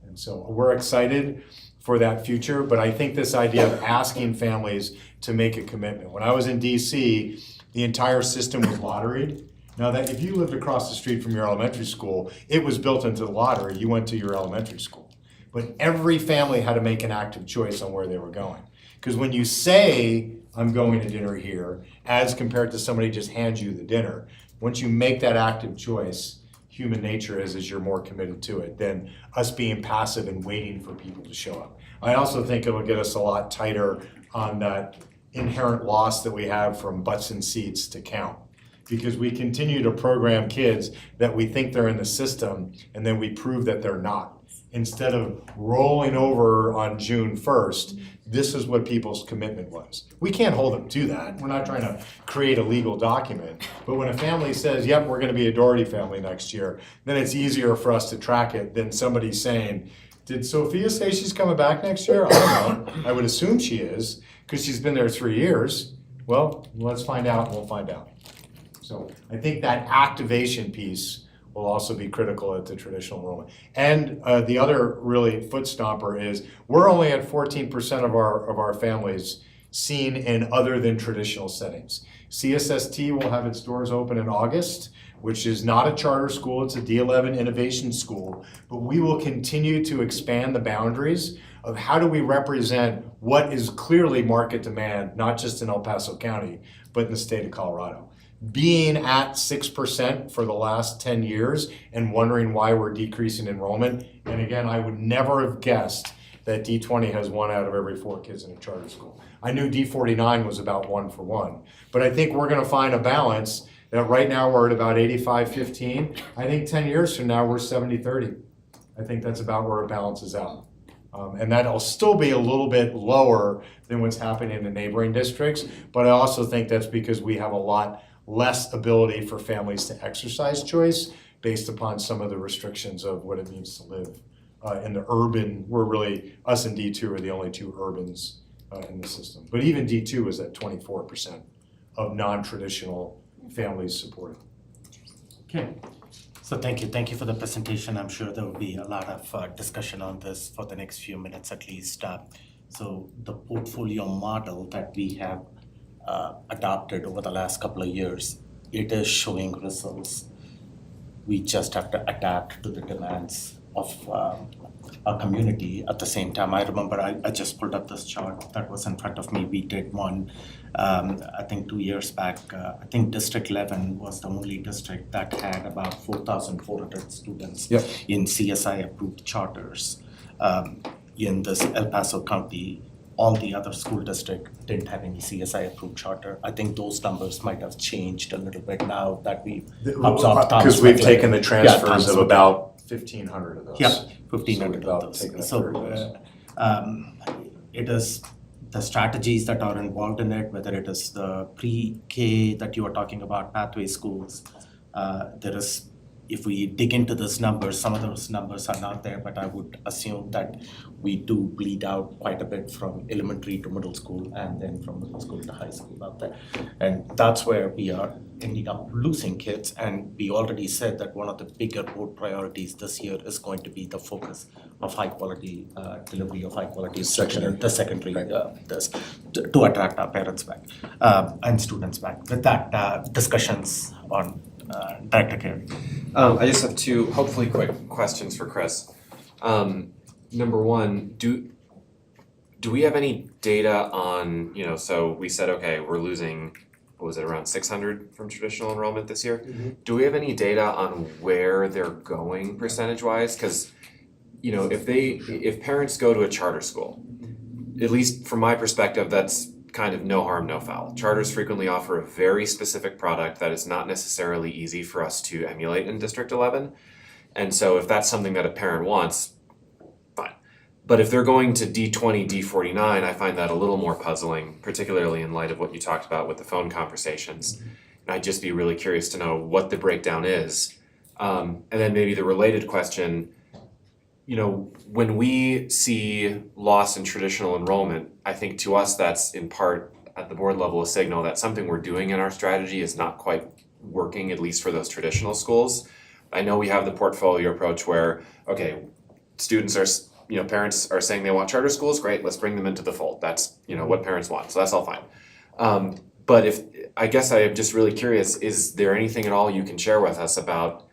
And so we're excited for that future, but I think this idea of asking families to make a commitment. When I was in DC, the entire system was lotteried. Now that if you lived across the street from your elementary school, it was built into the lottery, you went to your elementary school. But every family had to make an active choice on where they were going. Because when you say, I'm going to dinner here, as compared to somebody just hands you the dinner, once you make that active choice, human nature is you're more committed to it than us being passive and waiting for people to show up. I also think it'll get us a lot tighter on that inherent loss that we have from butts and seats to count. Because we continue to program kids that we think they're in the system and then we prove that they're not. Instead of rolling over on June 1st, this is what people's commitment was. We can't hold them to that. We're not trying to create a legal document. But when a family says, yep, we're gonna be a Doherty family next year, then it's easier for us to track it than somebody saying, did Sophia say she's coming back next year? I don't know. I would assume she is, because she's been there 3 years. Well, let's find out and we'll find out. So I think that activation piece will also be critical at the traditional enrollment. And the other really foot stomper is we're only at 14% of our families seen in other than traditional settings. CSST will have its doors open in August, which is not a charter school, it's a D11 innovation school, but we will continue to expand the boundaries of how do we represent what is clearly market demand, not just in El Paso County, but in the state of Colorado. Being at 6% for the last 10 years and wondering why we're decreasing enrollment. And again, I would never have guessed that D20 has 1 out of every 4 kids in a charter school. I knew D49 was about 1 for 1. But I think we're gonna find a balance that right now we're at about 85-15. I think 10 years from now, we're 70-30. I think that's about where it balances out. And that'll still be a little bit lower than what's happening in the neighboring districts. But I also think that's because we have a lot less ability for families to exercise choice based upon some of the restrictions of what it means to live in the urban. We're really, us and D2 are the only 2 urbans in the system. But even D2 is at 24% of non-traditional families supported. Okay, so thank you for the presentation. I'm sure there will be a lot of discussion on this for the next few minutes at least. So the portfolio model that we have adopted over the last couple of years, it is showing results. We just have to adapt to the demands of our community at the same time. I remember I just pulled up this chart that was in front of me. We did one, I think 2 years back. I think District 11 was the only district that had about 4,400 students Yep. in CSI-approved charters. In this El Paso County, all the other school districts didn't have any CSI-approved charter. I think those numbers might have changed a little bit now that we've absorbed Thomas. Because we've Wesleyan. taken the Yeah, transfers Thomas of Wesleyan. about 1,500 of those. Yeah, So 1,500 we've about of taken a those. third of those. It is the strategies that are involved in it, whether it is the pre-K that you are talking about, pathway schools. There is, if we dig into those numbers, some of those numbers are not there, but I would assume that we do bleed out quite a bit from elementary to middle school and then from middle school to high school out there. And that's where we are ending up losing kids. And we already said that one of the bigger board priorities this year is going to be the focus of high quality delivery of high quality instruction, the secondary this to attract our parents back and students back. With that, discussions on Director Carey. I just have two hopefully quick questions for Chris. Number one, do we have any data on, so we said, okay, we're losing, what was it, around 600 from traditional enrollment this year? Do we have any data on where they're going percentage-wise? Because, if parents go to a charter school, at least from my perspective, that's kind of no harm, no foul. Charters frequently offer a very specific product that is not necessarily easy for us to emulate in District 11. And so if that's something that a parent wants, fine. But if they're going to D20, D49, I find that a little more puzzling, particularly in light of what you talked about with the phone conversations. And I'd just be really curious to know what the breakdown is. And then maybe the related question, when we see loss in traditional enrollment, I think to us that's in part at the board level a signal that something we're doing in our strategy is not quite working, at least for those traditional schools. I know we have the portfolio approach where, okay, students are, parents are saying they want charter schools, great, let's bring them into the fold. That's, what parents want, so that's all fine. But I guess I am just really curious, is there anything at all you can share with us about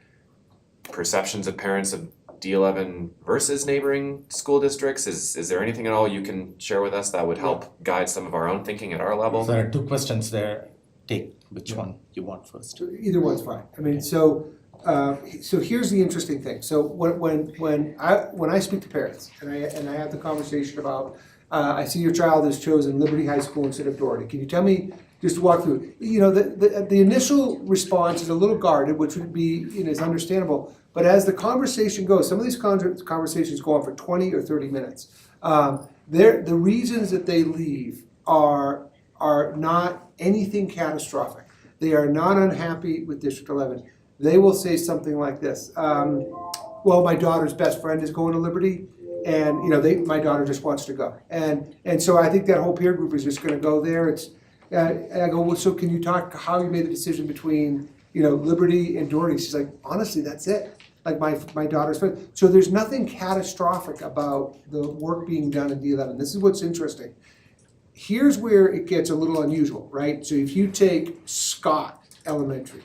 perceptions of parents of D11 versus neighboring school districts? Is there anything at all you can share with us that would help guide some of our own thinking at our level? There are two questions there. Take which one you want first. Either one's fine. I mean, so here's the interesting thing. So when I speak to parents and I have the conversation about, I see your child has chosen Liberty High School instead of Doherty. Can you tell me, just to walk through, the initial response is a little guarded, which would be, is understandable. But as the conversation goes, some of these conversations go on for 20 or 30 minutes. The reasons that they leave are not anything catastrophic. They are not unhappy with District 11. They will say something like this, well, my daughter's best friend is going to Liberty, and my daughter just wants to go. And so I think that whole peer group is just gonna go there. I go, well, so can you talk how you made the decision between Liberty and Doherty? She's like, honestly, that's it. Like my daughter's friend. So there's nothing catastrophic about the work being done in D11. This is what's interesting. Here's where it gets a little unusual, right? So if you take Scott Elementary,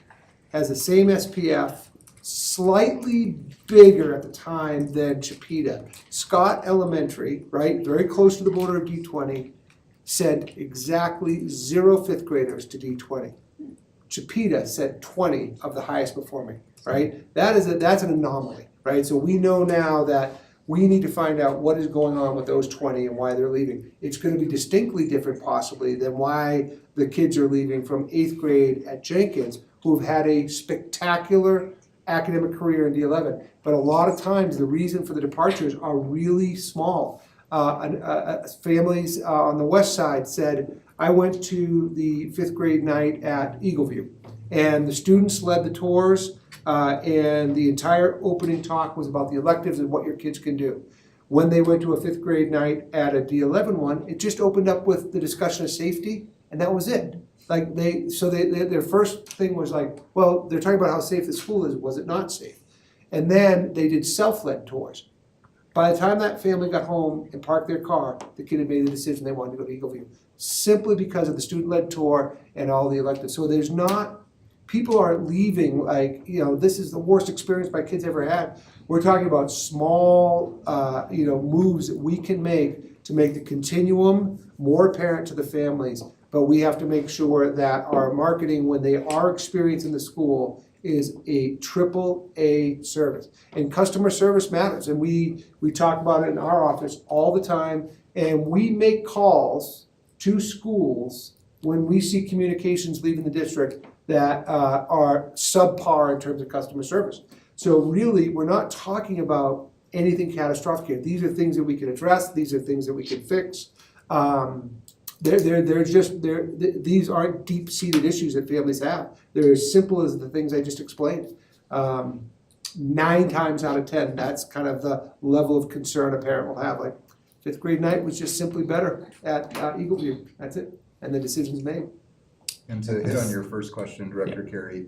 has the same SPF, slightly bigger at the time than Chipeta. Scott Elementary, right, very close to the border of D20, sent exactly 0 fifth graders to D20. Chipeta sent 20 of the highest performing, right? That's an anomaly, right? So we know now that we need to find out what is going on with those 20 and why they're leaving. It's going to be distinctly different possibly than why the kids are leaving from 8th grade at Jenkins, who have had a spectacular academic career in D11. But a lot of times the reason for the departures are really small. Families on the west side said, I went to the 5th grade night at Eagleview, and the students led the tours, and the entire opening talk was about the electives and what your kids can do. When they went to a 5th grade night at a D11 one, it just opened up with the discussion of safety, and that was it. Like their first thing was like, well, they're talking about how safe the school is. Was it not safe? And then they did self-led tours. By the time that family got home and parked their car, the kid had made the decision they wanted to go to Eagleview, simply because of the student-led tour and all the electives. So there's not people aren't leaving like, this is the worst experience my kids ever had. We're talking about small, moves that we can make to make the continuum more apparent to the families. But we have to make sure that our marketing, when they are experiencing the school, is a AAA service. And customer service matters, and we talk about it in our office all the time, and we make calls to schools when we see communications leaving the district that are subpar in terms of customer service. So really, we're not talking about anything catastrophic here. These are things that we can address, these are things that we can fix. These aren't deep-seated issues that families have. They're as simple as the things I just explained. 9 times out of 10, that's kind of the level of concern a parent will have. Like, 5th grade night was just simply better at Eagle View. That's it. And the decision's made. And to hit on your first question, Director Carey,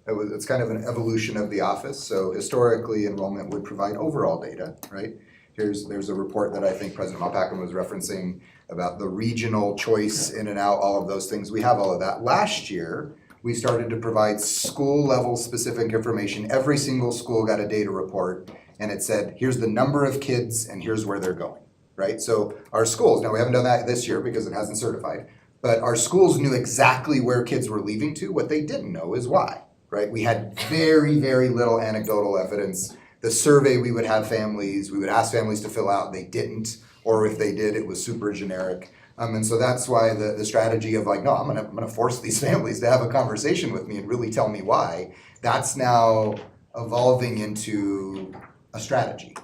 it's kind of an evolution of the office. So historically, enrollment would provide overall data, right? There's a report that I think President Malpacum was referencing about the regional choice in and out, all of those things. We have all of that. Last year, we started to provide school level specific information. Every single school got a data report, and it said, here's the number of kids and here's where they're going, right? So our schools, now we haven't done that this year because it hasn't certified, but our schools knew exactly where kids were leaving to. What they didn't know is why, right? We had very, very little anecdotal evidence. The survey, we would have families, we would ask families to fill out, they didn't, or if they did, it was super generic. And so that's why the strategy of like, no, I'm gonna force these families to have a conversation with me and really tell me why, that's now evolving into a strategy.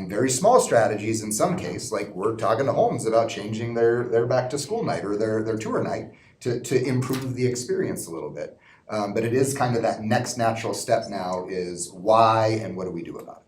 Very small strategies in some case, like we're talking to homes about changing their back to school night or their tour night to improve the experience a little bit. But it is kind of that next natural step now is why and what do we do about it?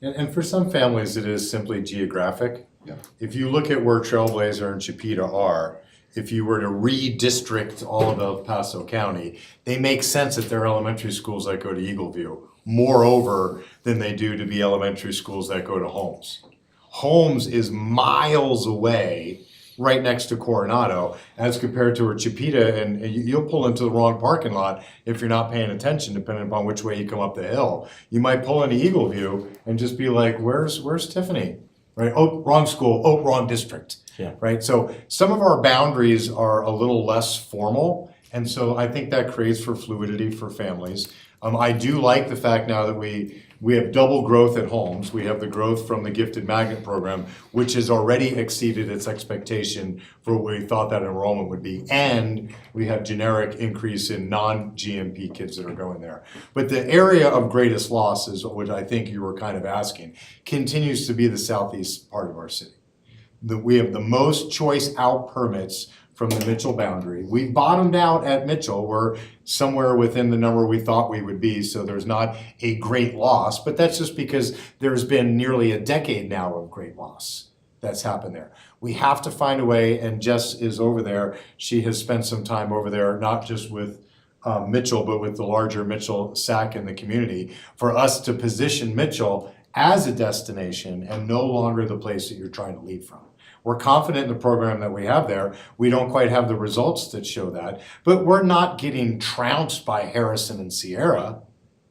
And for some families, it is simply geographic. Yeah. If you look at where Trailblazer and Chipeta are, if you were to redistrict all of El Paso County, they make sense at their elementary schools that go to Eagle View, moreover than they do to be elementary schools that go to Holmes. Holmes is miles away, right next to Coronado, as compared to where Chipeta, and you'll pull into the wrong parking lot if you're not paying attention, depending upon which way you come up the hill. You might pull into Eagle View and just be like, where's Tiffany? Right? Oh, wrong school. Oh, wrong district. Yeah. Right? So some of our boundaries are a little less formal, and so I think that creates for fluidity for families. I do like the fact now that we have double growth at Holmes. We have the growth from the Gifted Magnet program, which has already exceeded its expectation for what we thought that enrollment would be. And we have generic increase in non-GMP kids that are going there. But the area of greatest loss is what I think you were kind of asking, continues to be the southeast part of our city. We have the most choice out permits from the Mitchell boundary. We bottomed out at Mitchell. We're somewhere within the number we thought we would be, so there's not a great loss, but that's just because there's been nearly a decade now of great loss that's happened there. We have to find a way, and Jess is over there. She has spent some time over there, not just with Mitchell, but with the larger Mitchell SAC in the community, for us to position Mitchell as a destination and no longer the place that you're trying to leave from. We're confident in the program that we have there. We don't quite have the results that show that, but we're not getting trounced by Harrison and Sierra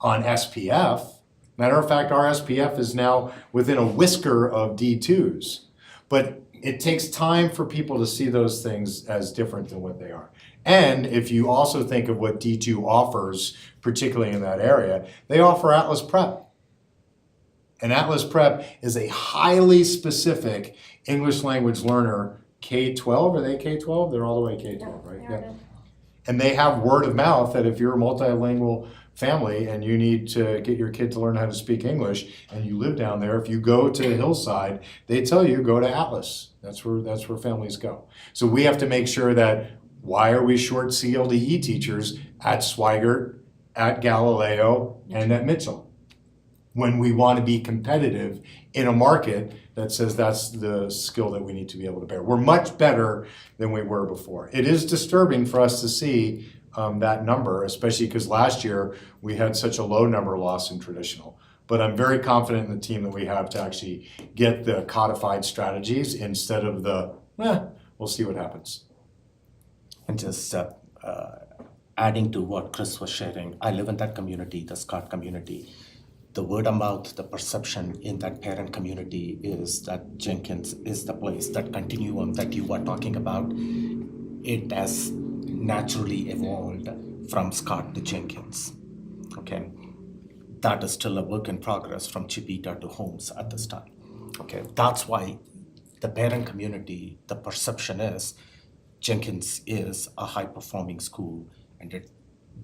on SPF. Matter of fact, our SPF is now within a whisker of D2s. But it takes time for people to see those things as different than what they are. And if you also think of what D2 offers, particularly in that area, they offer Atlas Prep. And Atlas Prep is a highly specific English language learner, K-12, are they K-12? They're all the way K-12, right? Yeah. And they have word of mouth that if you're a multilingual family and you need to get your kid to learn how to speak English and you live down there, if you go to Hillside, they tell you go to Atlas. That's where families go. So we have to make sure that why are we short CLDE teachers at Swigert, at Galileo, and at Mitchell? When we want to be competitive in a market that says that's the skill that we need to be able to bear. We're much better than we were before. It is disturbing for us to see that number, especially because last year we had such a low number loss in traditional. But I'm very confident in the team that we have to actually get the codified strategies instead of the, we'll see what happens. And just adding to what Chris was sharing, I live in that community, the Scott community. The word of mouth, the perception in that parent community is that Jenkins is the place, that continuum that you were talking about. It has naturally evolved from Scott to Jenkins. Okay, that is still a work in progress from Chipeta to Holmes at this time. Okay, that's why the parent community, the perception is Jenkins is a high performing school, and it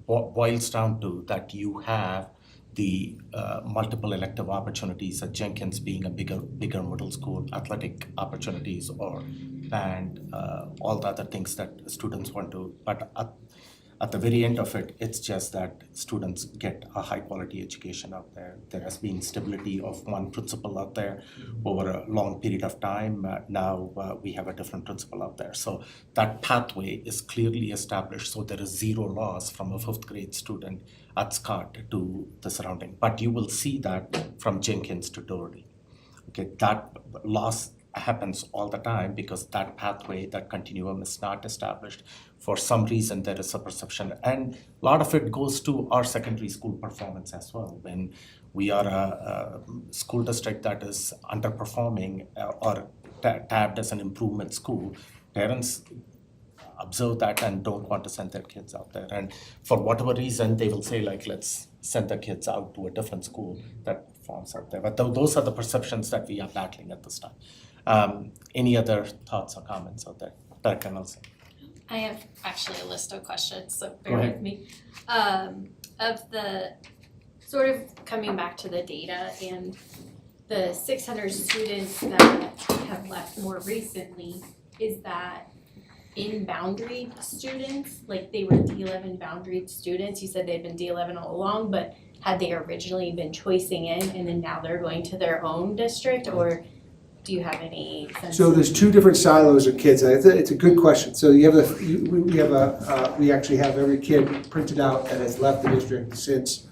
boils down to that you have the multiple elective opportunities at Jenkins being a bigger middle school, athletic opportunities or band, all the other things that students want to, but at the very end of it, it's just that students get a high quality education out there. There has been stability of one principal out there over a long period of time. Now we have a different principal out there. So that pathway is clearly established. So there is zero loss from a 5th grade student at Scott to the surrounding. But you will see that from Jenkins to Doherty. Okay, that loss happens all the time because that pathway, that continuum is not established. For some reason, there is a perception, and a lot of it goes to our secondary school performance as well. When we are a school district that is underperforming or tabbed as an improvement school, parents observe that and don't want to send their kids out there. And for whatever reason, they will say, like, let's send the kids out to a different school that performs out there. But those are the perceptions that we are battling at this time. Any other thoughts or comments out there? Dr. Nelson. I have actually a list of questions, so Go bear ahead. with me. Of the, sort of coming back to the data and the 600 students that have left more recently, is that in boundary students? Like they were D11 boundary students? You said they'd been D11 all along, but had they originally been choicing in and then now they're going to their own district, or do you have any sense? So there's two different silos of kids. It's a good question. So you have we actually have every kid printed out that has left the district since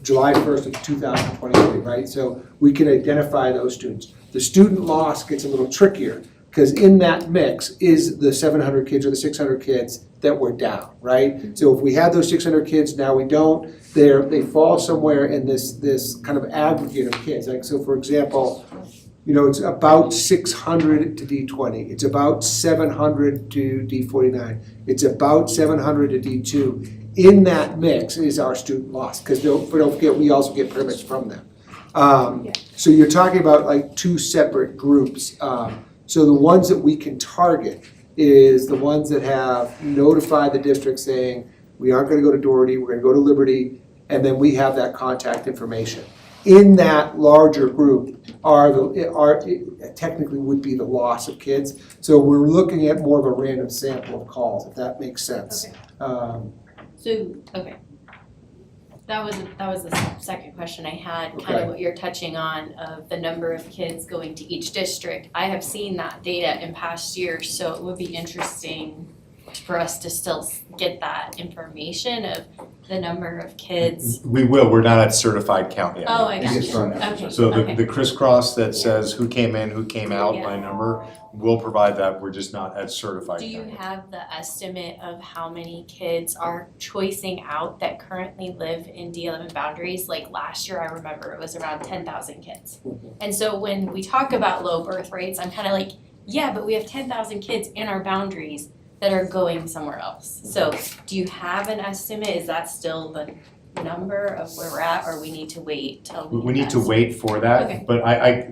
July 1st of 2023, right? So we can identify those students. The student loss gets a little trickier because in that mix is the 700 kids or the 600 kids that were down, right? So if we had those 600 kids, now we don't, they fall somewhere in this kind of aggregate of kids. Like, so for example, you know, it's about 600 to D20. It's about 700 to D49. It's about 700 to D2. In that mix is our student loss, because don't forget, we also get permits from them. So you're talking about like two separate groups. So the ones that we can target is the ones that have notified the district saying, we aren't going to go to Doherty, we're going to go to Liberty, and then we have that contact information. In that larger group technically would be the loss of kids. So we're looking at more of a random sample of calls, if that makes sense. Okay. That was the second question I had, kind of what you're touching on of the number of kids going to each district. I have seen that data in past years, so it would be interesting for us to still get that information of the number of kids. We will, we're not at certified count yet. Oh, I got It's you. run out. Okay, So okay. the crisscross that says who came in, who came out by Yeah. number, we'll provide that, we're just not at certified Do you count. have the estimate of how many kids are choicing out that currently live in D11 boundaries? Like last year, I remember it was around 10,000 kids. And so when we talk about low birth rates, I'm kind of like, yeah, but we have 10,000 kids in our boundaries that are going somewhere else. So do you have an estimate? Is that still the number of where we're at, or we need to wait till? We need to wait for that, Okay. but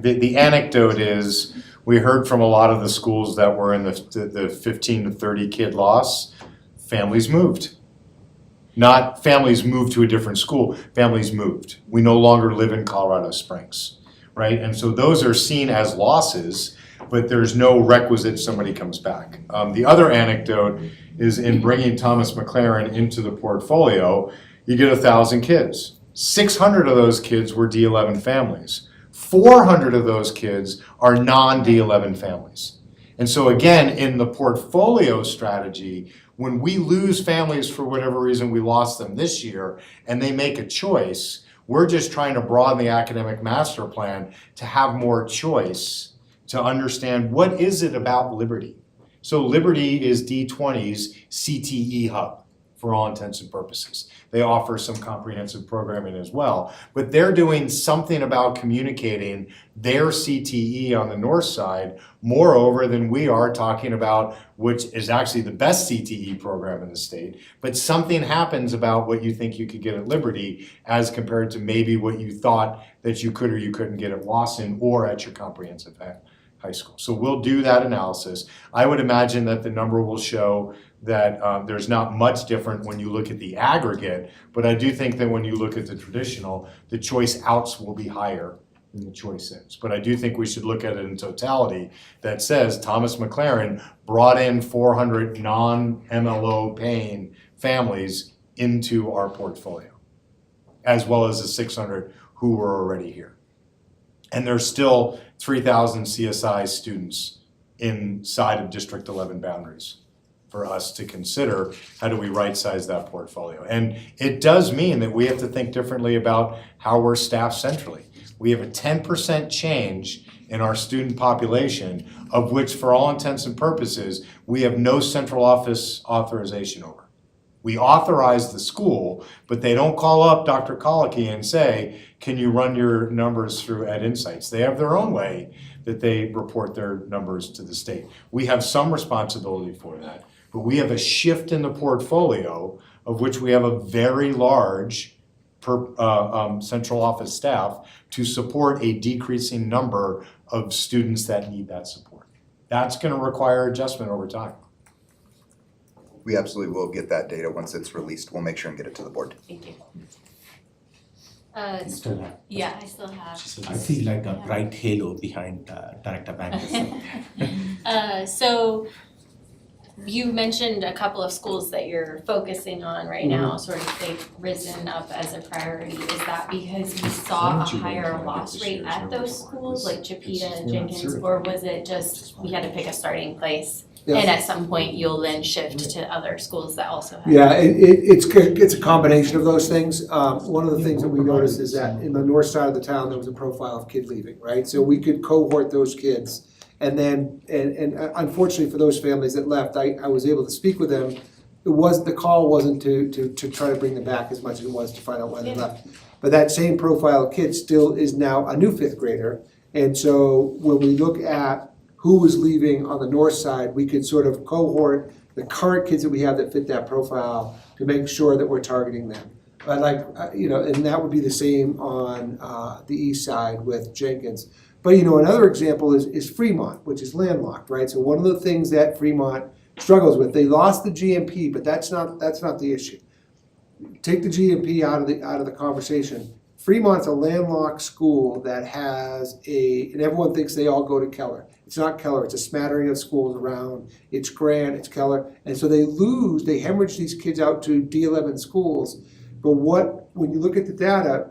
the anecdote is, we heard from a lot of the schools that were in the 15 to 30 kid loss, families moved. Not families moved to a different school, families moved. We no longer live in Colorado Springs, right? And so those are seen as losses, but there's no requisite somebody comes back. The other anecdote is in bringing Thomas McLaren into the portfolio, you get 1,000 kids. 600 of those kids were D11 families. 400 of those kids are non-D11 families. And so again, in the portfolio strategy, when we lose families for whatever reason, we lost them this year, and they make a choice, we're just trying to broaden the academic master plan to have more choice, to understand what is it about Liberty. So Liberty is D20's CTE hub for all intents and purposes. They offer some comprehensive programming as well, but they're doing something about communicating their CTE on the north side moreover than we are talking about, which is actually the best CTE program in the state. But something happens about what you think you could get at Liberty as compared to maybe what you thought that you could or you couldn't get at Lawson or at your comprehensive high school. So we'll do that analysis. I would imagine that the number will show that there's not much different when you look at the aggregate, but I do think that when you look at the traditional, the choice outs will be higher than the choice ins. But I do think we should look at it in totality that says Thomas McLaren brought in 400 non-MLO paying families into our portfolio, as well as the 600 who were already here. And there's still 3,000 CSI students inside of District 11 boundaries for us to consider how do we right-size that portfolio. And it does mean that we have to think differently about how we're staffed centrally. We have a 10% change in our student population, of which for all intents and purposes, we have no central office authorization over. We authorize the school, but they don't call up Dr. Colicky and say, can you run your numbers through Ed Insights? They have their own way that they report their numbers to the state. We have some responsibility for that, but we have a shift in the portfolio of which we have a very large central office staff to support a decreasing number of students that need that support. That's going to require adjustment over time. We absolutely will get that data once it's released. We'll make sure and get it to the board. Thank you. You still have. Yeah, I still have. I see like a bright halo behind Director Banks. So you mentioned a couple of schools that you're focusing on right now, sort of they've risen up as a priority. Is that because you saw a higher loss rate at those schools, like Chipeta and Jenkins, or was it just we had to pick a starting place? Yes. And at some point, you'll then shift to other schools that also have. Yeah, it's a combination of those things. One of the things that we noticed is that in the north side of the town, there was a profile of kid leaving, right? So we could cohort those kids. And then, and unfortunately for those families that left, I was able to speak with them. The call wasn't to try to bring them back as much as it was to find out why they left. But that same profile of kid still is now a new fifth grader. And so when we look at who was leaving on the north side, we could sort of cohort the current kids that we have that fit that profile to make sure that we're targeting them. But and that would be the same on the east side with Jenkins. But another example is Fremont, which is landlocked, right? So one of the things that Fremont struggles with, they lost the GMP, but that's not the issue. Take the GMP out of the conversation. Fremont's a landlocked school that has and everyone thinks they all go to Keller. It's not Keller, it's a smattering of schools around. It's Grant, it's Keller. And so they hemorrhage these kids out to D11 schools. But when you look at the data,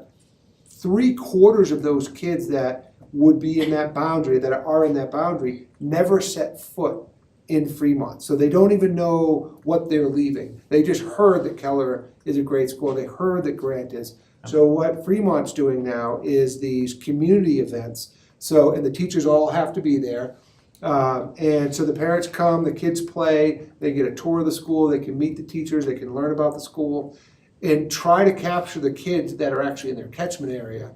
3/4 of those kids that would be in that boundary, that are in that boundary, never set foot in Fremont. So they don't even know what they're leaving. They just heard that Keller is a great school. They heard that Grant is. So what Fremont's doing now is these community events. And the teachers all have to be there. And so the parents come, the kids play, they get a tour of the school, they can meet the teachers, they can learn about the school, and try to capture the kids that are actually in their catchment area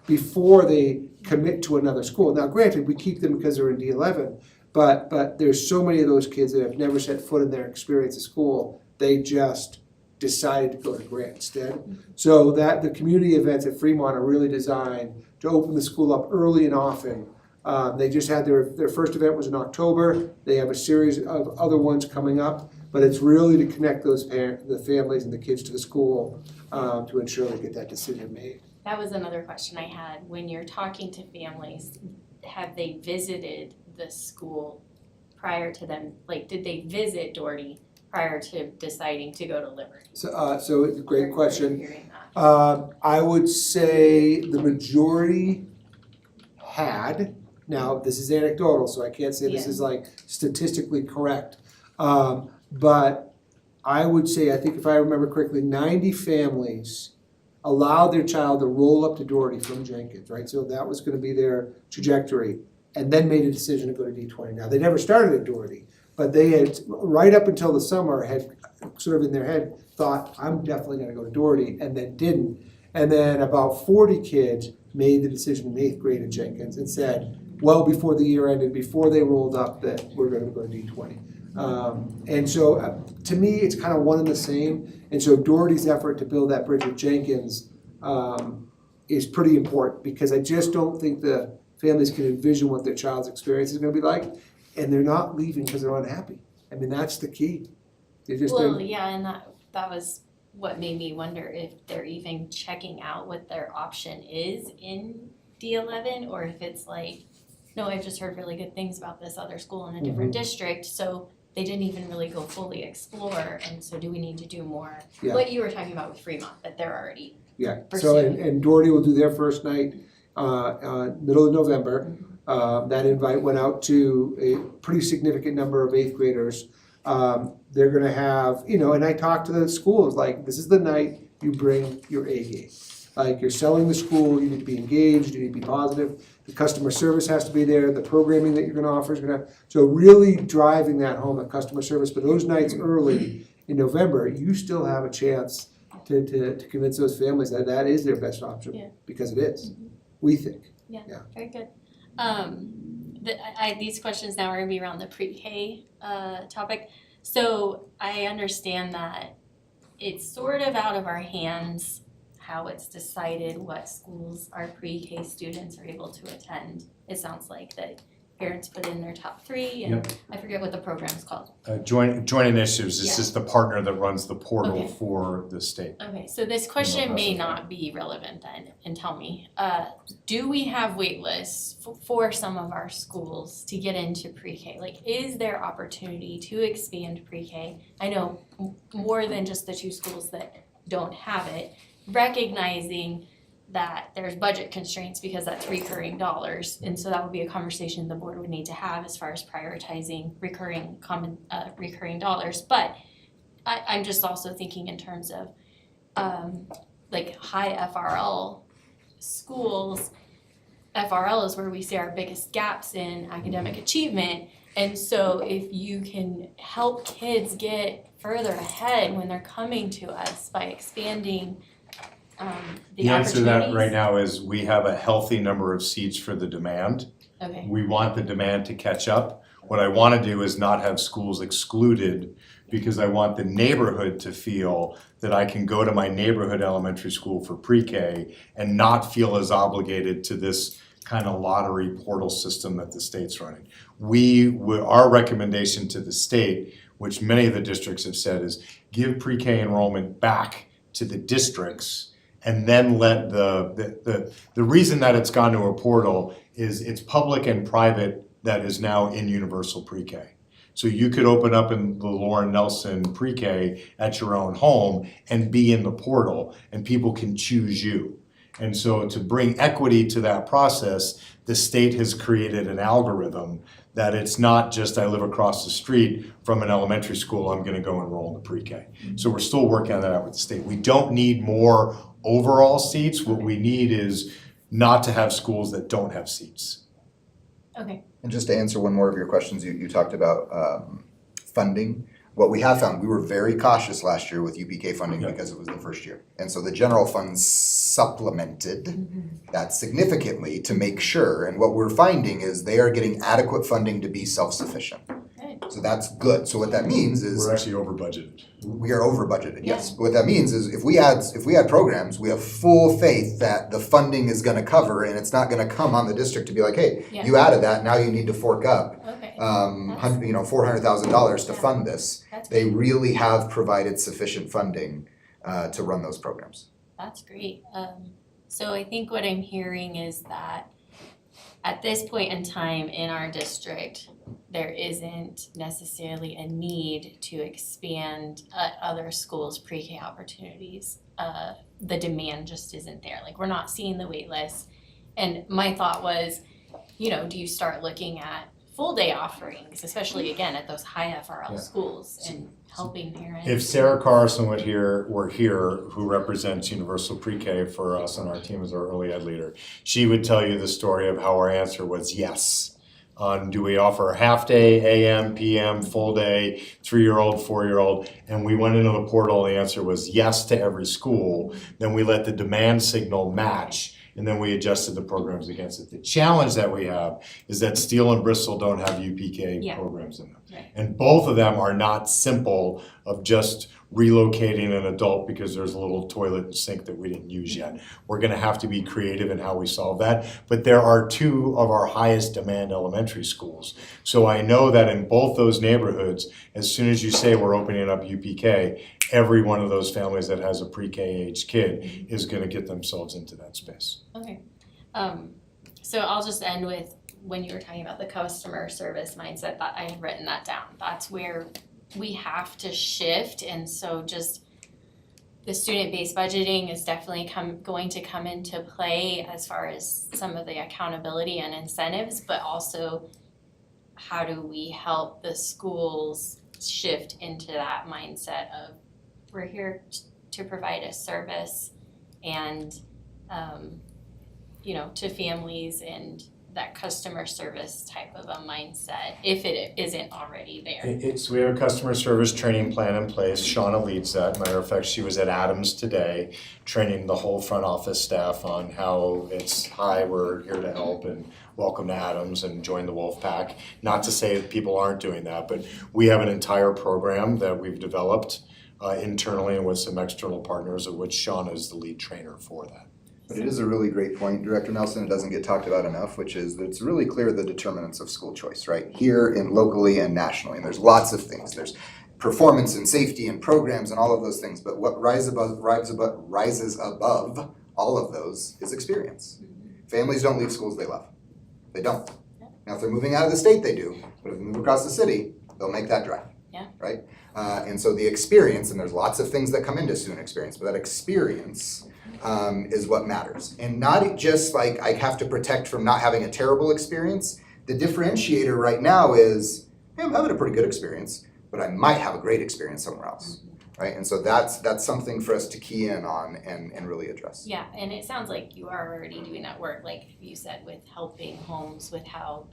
before they commit to another school. Now, granted, we keep them because they're in D11, but there's so many of those kids that have never set foot in their experience at school, they just decided to go to Grant instead. So that the community events at Fremont are really designed to open the school up early and often. They just had their first event was in October. They have a series of other ones coming up, but it's really to connect the families and the kids to the school to ensure they get that decision made. That was another question I had. When you're talking to families, have they visited the school prior to them? Like, did they visit Doherty prior to deciding to go to Liberty? So it's a great question. Hearing that. I would say the majority had. Now, this is anecdotal, so I can't say this is like statistically correct. But I would say, I think if I remember correctly, 90 families allowed their child to roll up to Doherty from Jenkins, right? So that was going to be their trajectory, and then made a decision to go to D20. Now, they never started at Doherty, but they had, right up until the summer, had sort of in their head thought, I'm definitely gonna go to Doherty, and then didn't. And then about 40 kids made the decision in 8th grade at Jenkins and said, well before the year ended, before they rolled up, that we're gonna go to D20. And so to me, it's kind of one and the same. And so Doherty's effort to build that bridge at Jenkins is pretty important, because I just don't think the families can envision what their child's experience is gonna be like, and they're not leaving because they're unhappy. I mean, that's the key. They just Well, yeah, and that was what made me wonder if they're even checking out what their option is in D11, or if it's like, no, I've just heard really good things about this other school in a different district, so they didn't even really go fully explore, and so do we need to do more? Yeah. What you were talking about with Fremont, that they're already, Yeah, so, pursuing. and Doherty will do their first night, middle of November. That invite went out to a pretty significant number of 8th graders. They're gonna have, and I talked to the schools, like, this is the night you bring your A game. Like, you're selling the school, you need to be engaged, you need to be positive, the customer service has to be there, the programming that you're gonna offer is gonna, so really driving that home, the customer service, but those nights early in November, you still have a chance to convince those families that that is their best option. Yeah. Because it is, we think. very good. These questions now are gonna be around the pre-K topic. So I understand that it's sort of out of our hands how it's decided what schools our pre-K students are able to attend. It sounds like that parents put in their top 3, and I forget what the program's called. Joint initiatives, this is the partner that runs the portal Okay. for the state. Okay, so this question may not be relevant then, and tell me, do we have wait lists for some of our schools to get into pre-K? Like, is there opportunity to expand pre-K? I know more than just the 2 schools that don't have it, recognizing that there's budget constraints because that's recurring dollars, and so that would be a conversation the board would need to have as far as prioritizing recurring dollars. But I'm just also thinking in terms of like high FRL schools. FRL is where we see our biggest gaps in academic achievement, and so if you can help kids get further ahead when they're coming to us by expanding the answer to that right opportunities. now is we have a healthy number of seats for the demand. Okay, We want the demand to catch up. What I want to do is not have schools excluded, because I want the neighborhood to feel that I can go to my neighborhood elementary school for pre-K and not feel as obligated to this kind of lottery portal system that the state's running. Our recommendation to the state, which many of the districts have said, is give pre-K enrollment back to the districts, and then let the reason that it's gone to a portal is it's public and private that is now in universal pre-K. So you could open up in the Lauren Nelson pre-K at your own home and be in the portal, and people can choose you. And so to bring equity to that process, the state has created an algorithm that it's not just I live across the street from an elementary school, I'm gonna go enroll in the pre-K. So we're still working on that out with the state. We don't need more overall seats. What we need is not to have schools that don't have seats. okay, And just to answer one more of your questions, you talked about funding. What we have found, we were very cautious last year with UPK funding because it was the first year. And so the general funds supplemented that significantly to make sure. And what we're finding is they are getting adequate funding to be self-sufficient. good. So that's good. So what that means is We're actually over budgeted. we are over budgeted, yes. But what that means is if we had programs, we have full faith that the funding is gonna cover, and it's not gonna come on the district to be like, hey, Yeah. you added that, now you need to fork up Okay, $400,000 to Yeah. fund this. that's They great. really have provided sufficient funding to run those programs. That's great. So I think what I'm hearing is that at this point in time in our district, there isn't necessarily a need to expand other schools' pre-K opportunities. The demand just isn't there. Like, we're not seeing the wait list. And my thought was, do you start looking at full day offerings, especially again at those high FRL schools, and helping parents? If Sarah Carson were here, who represents Universal Pre-K for us on our team as our early ed leader, she would tell you the story of how our answer was yes. on do we offer a half day, AM, PM, full day, 3-year-old, 4-year-old, and we went into the portal, the answer was yes to every school. Then we let the demand signal match, and then we adjusted the programs against it. The challenge that we have is that Steele and Bristol don't have UPK Yeah. programs in them. Right. And both of them are not simple of just relocating an adult because there's a little toilet and sink that we didn't use yet. We're gonna have to be creative in how we solve that. But there are 2 of our highest demand elementary schools. So I know that in both those neighborhoods, as soon as you say we're opening up UPK, every one of those families that has a pre-K aged kid is gonna get themselves into that space. Okay. So I'll just end with when you were talking about the customer service mindset, that I had written that down. That's where we have to shift, and so just the student-based budgeting is definitely going to come into play as far as some of the accountability and incentives, but also how do we help the schools shift into that mindset of we're here to provide a service and to families, and that customer service type of a mindset, if it isn't already there. So we have a customer service training plan in place. Shauna leads that. Matter of fact, she was at Adams today, training the whole front office staff on how it's, hi, we're here to help and welcome to Adams and join the Wolf Pack. Not to say that people aren't doing that, but we have an entire program that we've developed internally and with some external partners, of which Shauna is the lead trainer for that. But it is a really great point, Director Nelson. It doesn't get talked about enough, which is that it's really clear the determinants of school choice, right? Here and locally and nationally. And there's lots of things. There's performance and safety and programs and all of those things. But what rises above all of those is experience. Families don't leave schools they love. They don't. Now, if they're moving out of the state, they do. But if they move across the city, they'll make that drive. Yeah. Right? And so the experience, and there's lots of things that come into student experience, but that experience is what matters. And not just like I have to protect from not having a terrible experience. The differentiator right now is, hey, I'm having a pretty good experience, but I might have a great experience somewhere else, right? And so that's something for us to key in on and really address. Yeah, and it sounds like you are already doing that work, like you said, with helping homes with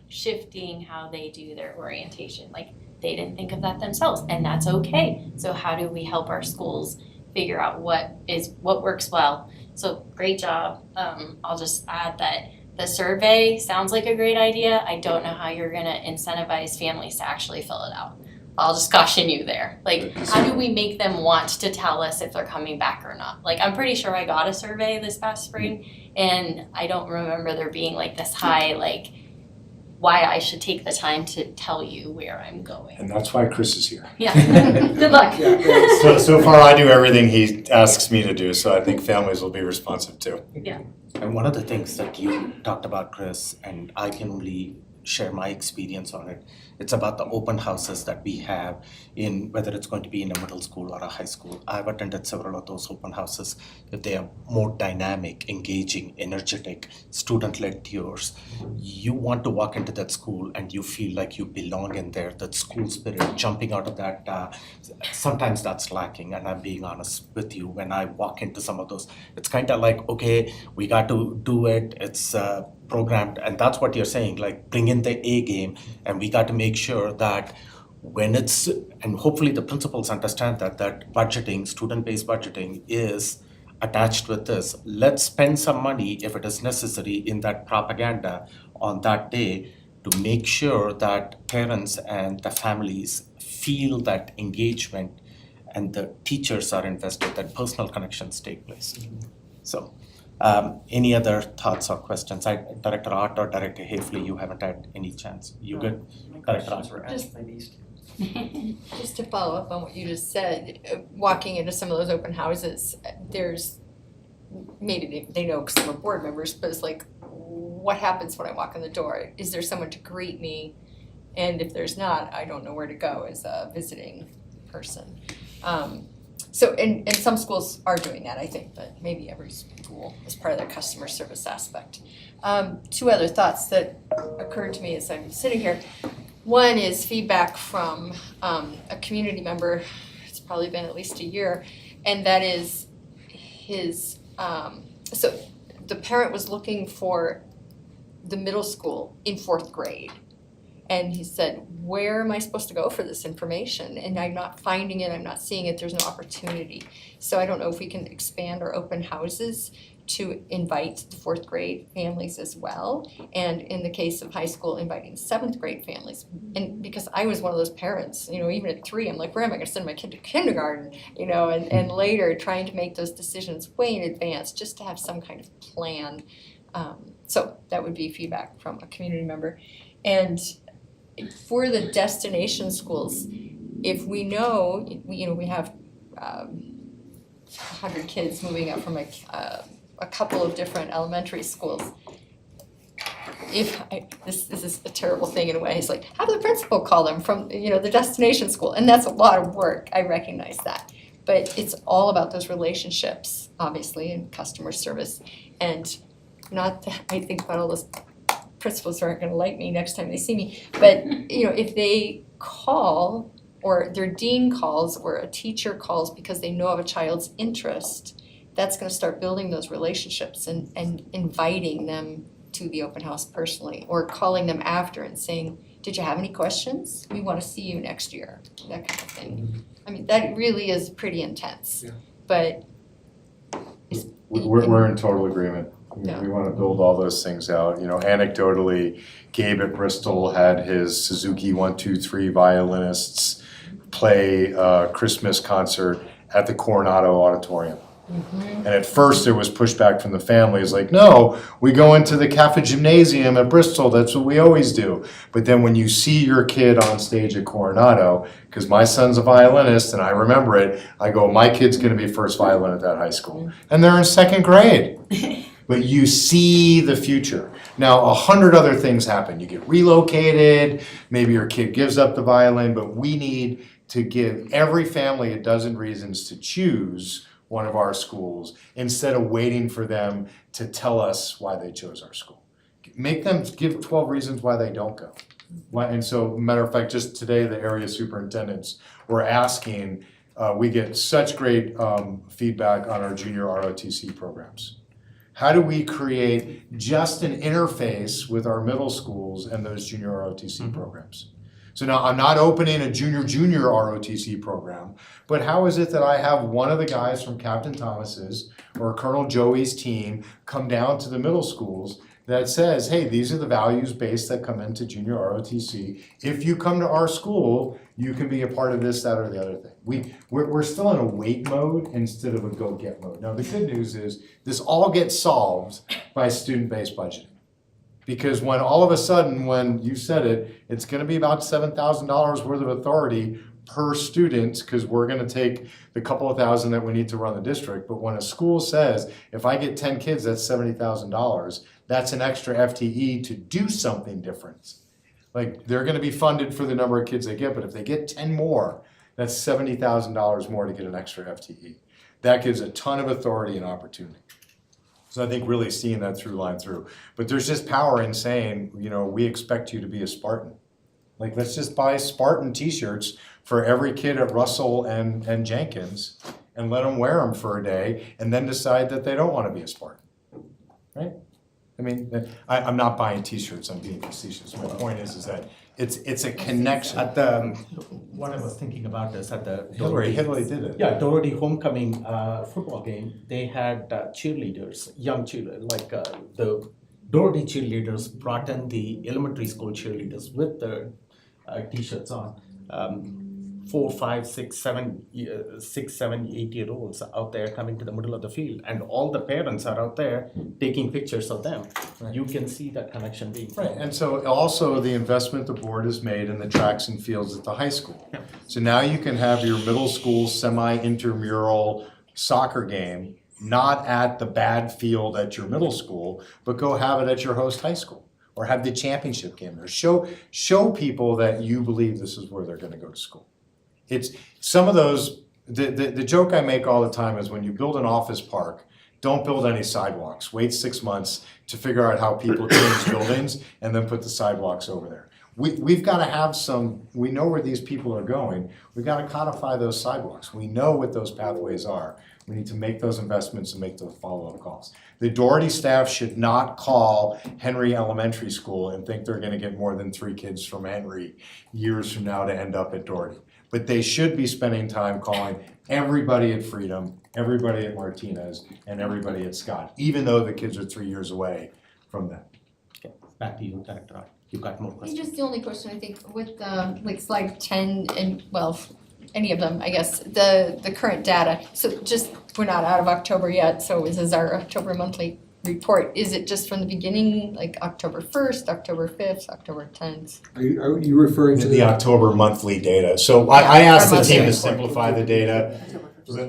shifting how they do their orientation. Like they didn't think of that themselves, and that's okay. So how do we help our schools figure out what works well? So great job. I'll just add that the survey sounds like a great idea. I don't know how you're gonna incentivize families to actually fill it out. I'll just caution you there. Like, how do we make them want to tell us if they're coming back or not? Like, I'm pretty sure I got a survey this past spring, and I don't remember there being like this high, like, why I should take the time to tell you where I'm going. And that's why Chris is here. Yeah, good luck. So far I do everything he asks me to do, so I think families will be responsive too. And one of the things that you talked about, Chris, and I can only share my experience on it, it's about the open houses that we have in, whether it's going to be in a middle school or a high school. I've attended several of those open houses. They are more dynamic, engaging, energetic, student-led tours. You want to walk into that school and you feel like you belong in there, that school spirit jumping out of that. Sometimes that's lacking, and I'm being honest with you. When I walk into some of those, it's kind of like, okay, we got to do it. It's programmed, and that's what you're saying, like bring in the A game, and we got to make sure that when it's, and hopefully the principals understand that budgeting, student-based budgeting is attached with this. Let's spend some money if it is necessary in that propaganda on that day to make sure that parents and the families feel that engagement and the teachers are invested, that personal connections take place. So any other thoughts or questions? Director Art or Director Hafley, you haven't had any chance. You good? Director Art. Just to follow up on what you just said, walking into some of those open houses, there's, maybe they know because we're board members, but it's like, what happens when I walk in the door? Is there someone to greet me? And if there's not, I don't know where to go as a visiting person. So, and some schools are doing that, I think, but maybe every school is part of their customer service aspect. Two other thoughts that occurred to me as I'm sitting here. One is feedback from a community member, it's probably been at least a year, and that is his, so the parent was looking for the middle school in 4th grade. And he said, where am I supposed to go for this information? And I'm not finding it, I'm not seeing it, there's no opportunity. So I don't know if we can expand our open houses to invite the 4th grade families as well. And in the case of high school, inviting 7th grade families. And because I was one of those parents, even at 3, I'm like, where am I gonna send my kid to kindergarten? And later trying to make those decisions way in advance, just to have some kind of plan. So that would be feedback from a community member. And for the destination schools, if we know, we have 100 kids moving up from a couple of different elementary schools. This is a terrible thing in a way, it's like, have the principal call them from, the destination school, and that's a lot of work, I recognize that. But it's all about those relationships, obviously, and customer service, and not that I think about all those principals aren't gonna like me next time they see me, but, if they call, or their dean calls, or a teacher calls because they know of a child's interest, that's gonna start building those relationships and inviting them to the open house personally, or calling them after and saying, did you have any questions? We wanna see you next year, that kind of thing. I mean, that really is pretty intense, Yeah. but. We're in total agreement. Yeah. We wanna build all those things out. Anecdotally, Gabe at Bristol had his Suzuki 1, 2, 3 violinists play a Christmas concert at the Coronado Auditorium. And at first there was pushback from the families, like, no, we go into the Cafe Gymnasium at Bristol, that's what we always do. But then when you see your kid on stage at Coronado, because my son's a violinist and I remember it, I go, my kid's gonna be first violin at that high school. And they're in 2nd grade. But you see the future. Now, 100 other things happen. You get relocated, maybe your kid gives up the violin, but we need to give every family a dozen reasons to choose one of our schools instead of waiting for them to tell us why they chose our school. Make them give 12 reasons why they don't go. And so, matter of fact, just today, the area superintendents were asking, we get such great feedback on our junior ROTC programs. How do we create just an interface with our middle schools and those junior ROTC programs? So now I'm not opening a junior ROTC program, but how is it that I have one of the guys from Captain Thomas's or Colonel Joey's team come down to the middle schools that says, hey, these are the values base that come into junior ROTC. If you come to our school, you can be a part of this, that, or the other thing. We're still in a wait mode instead of a go-get mode. Now, the good news is this all gets solved by student-based budgeting. Because when all of a sudden, when you said it, it's gonna be about $7,000 worth of authority per student, because we're gonna take the couple of thousand that we need to run the district. But when a school says, if I get 10 kids, that's $70,000, that's an extra FTE to do something different. Like, they're gonna be funded for the number of kids they get, but if they get 10 more, that's $70,000 more to get an extra FTE. That gives a ton of authority and opportunity. So I think really seeing that line through. But there's just power in saying, we expect you to be a Spartan. Like, let's just buy Spartan t-shirts for every kid at Russell and Jenkins and let them wear them for a day and then decide that they don't want to be a Spartan, right? I mean, I'm not buying t-shirts, I'm being facetious. My point is that it's a connection. At the, what I was thinking about is at the Hillary did it. Yeah, Doherty homecoming football game, they had cheerleaders, young cheerleaders, like the Doherty cheerleaders brought in the elementary school cheerleaders with the t-shirts on. 4, 5, 6, 7, 8-year-olds out there coming to the middle of the field, and all the parents are out there taking pictures of them. Right. You can see that connection being Right, formed. and so also the investment the board has made in the tracks and fields at the high school. Yeah. So now you can have your middle school semi-intramural soccer game, not at the bad field at your middle school, but go have it at your host high school, or have the championship game there. Show people that you believe this is where they're gonna go to school. It's some of those, the joke I make all the time is when you build an office park, don't build any sidewalks. Wait 6 months to figure out how people change buildings and then put the sidewalks over there. we've gotta have we know where these people are going. We've gotta codify those sidewalks. We know what those pathways are. We need to make those investments and make those follow-up calls. The Doherty staff should not call Henry Elementary School and think they're gonna get more than 3 kids from Henry years from now to end up at Doherty. But they should be spending time calling everybody at Freedom, everybody at Martinez, and everybody at Scott, even though the kids are 3 years away from them. Okay, back to you, Director Roy. You've got more And questions. just the only question I think with like slide 10 and well, any of them, I guess, the current data. So just, we're not out of October yet, so this is our October monthly report. Is it just from the beginning, like October 1st, October 5th, October 10th? Are you referring to The the? October monthly data. So I asked the Monthly team to report. simplify the data.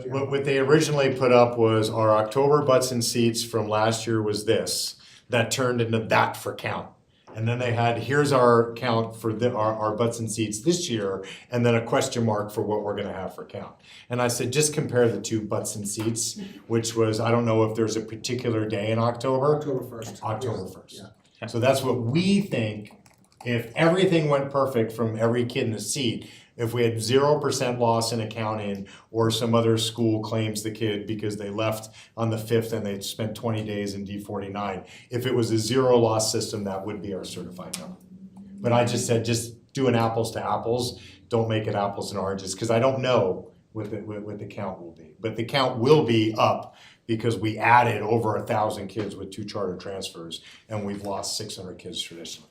What they originally put up was our October butts and seats from last year was this. That turned into that for count. And then they had, here's our count for our butts and seats this year, and then a question mark for what we're gonna have for count. And I said, just compare the 2 butts and seats, which was, I don't know if there's a particular day in October. October 1st. October 1st. Yeah. So that's what we think, if everything went perfect from every kid in the seat, if we had 0% loss in accounting or some other school claims the kid because they left on the 5th and they spent 20 days in D49, if it was a 0 loss system, that would be our certified number. But I just said, just do an apples to apples, don't make it apples and oranges, because I don't know what the count will be. But the count will be up because we added over 1,000 kids with 2 charter transfers and we've lost 600 kids traditionally.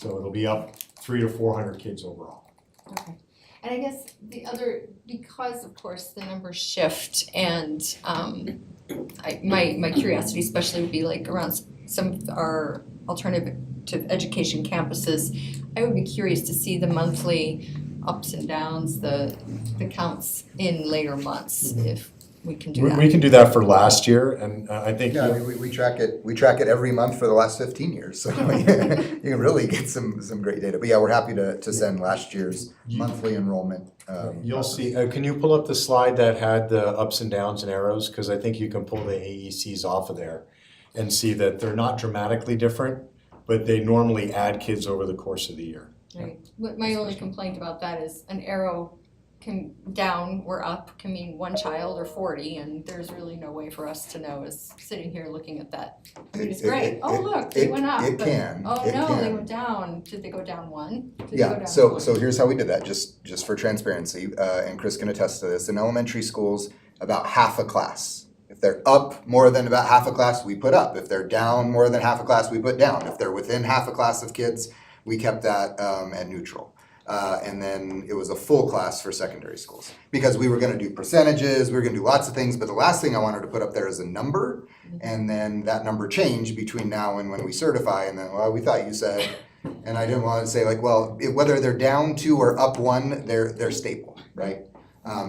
So it'll be up 300 to 400 kids overall. Okay. And I guess the other, because of course the numbers shift and my curiosity especially would be like around some of our alternative to education campuses, I would be curious to see the monthly ups and downs, the counts in later months, if we can do that. We can do that for last year, and I think. Yeah, I mean, we track it every month for the last 15 years, so you can really get some great data. But yeah, we're happy to send last year's monthly enrollment. You'll see, can you pull up the slide that had the ups and downs and arrows? Because I think you can pull the AECs off of there and see that they're not dramatically different, but they normally add kids over the course of the year. Right, but my only complaint about that is an arrow can down or up can mean 1 child or 40, and there's really no way for us to know as sitting here looking at that. I mean, it's great, oh look, they went up, It but can. oh It no, they can. went down, did they go down 1? Did they go Yeah, down so 1? so here's how we did that, just for transparency, and Chris can attest to this. In elementary schools, about half a class. If they're up more than about half a class, we put up. If they're down more than half a class, we put down. If they're within half a class of kids, we kept that at neutral. And then it was a full class for secondary schools. Because we were gonna do percentages, we were gonna do lots of things, but the last thing I wanted to put up there is a number. And then that number changed between now and when we certify, and then, well, we thought you said, and I didn't wanna say like, well, whether they're down 2 or up 1, they're stable, right?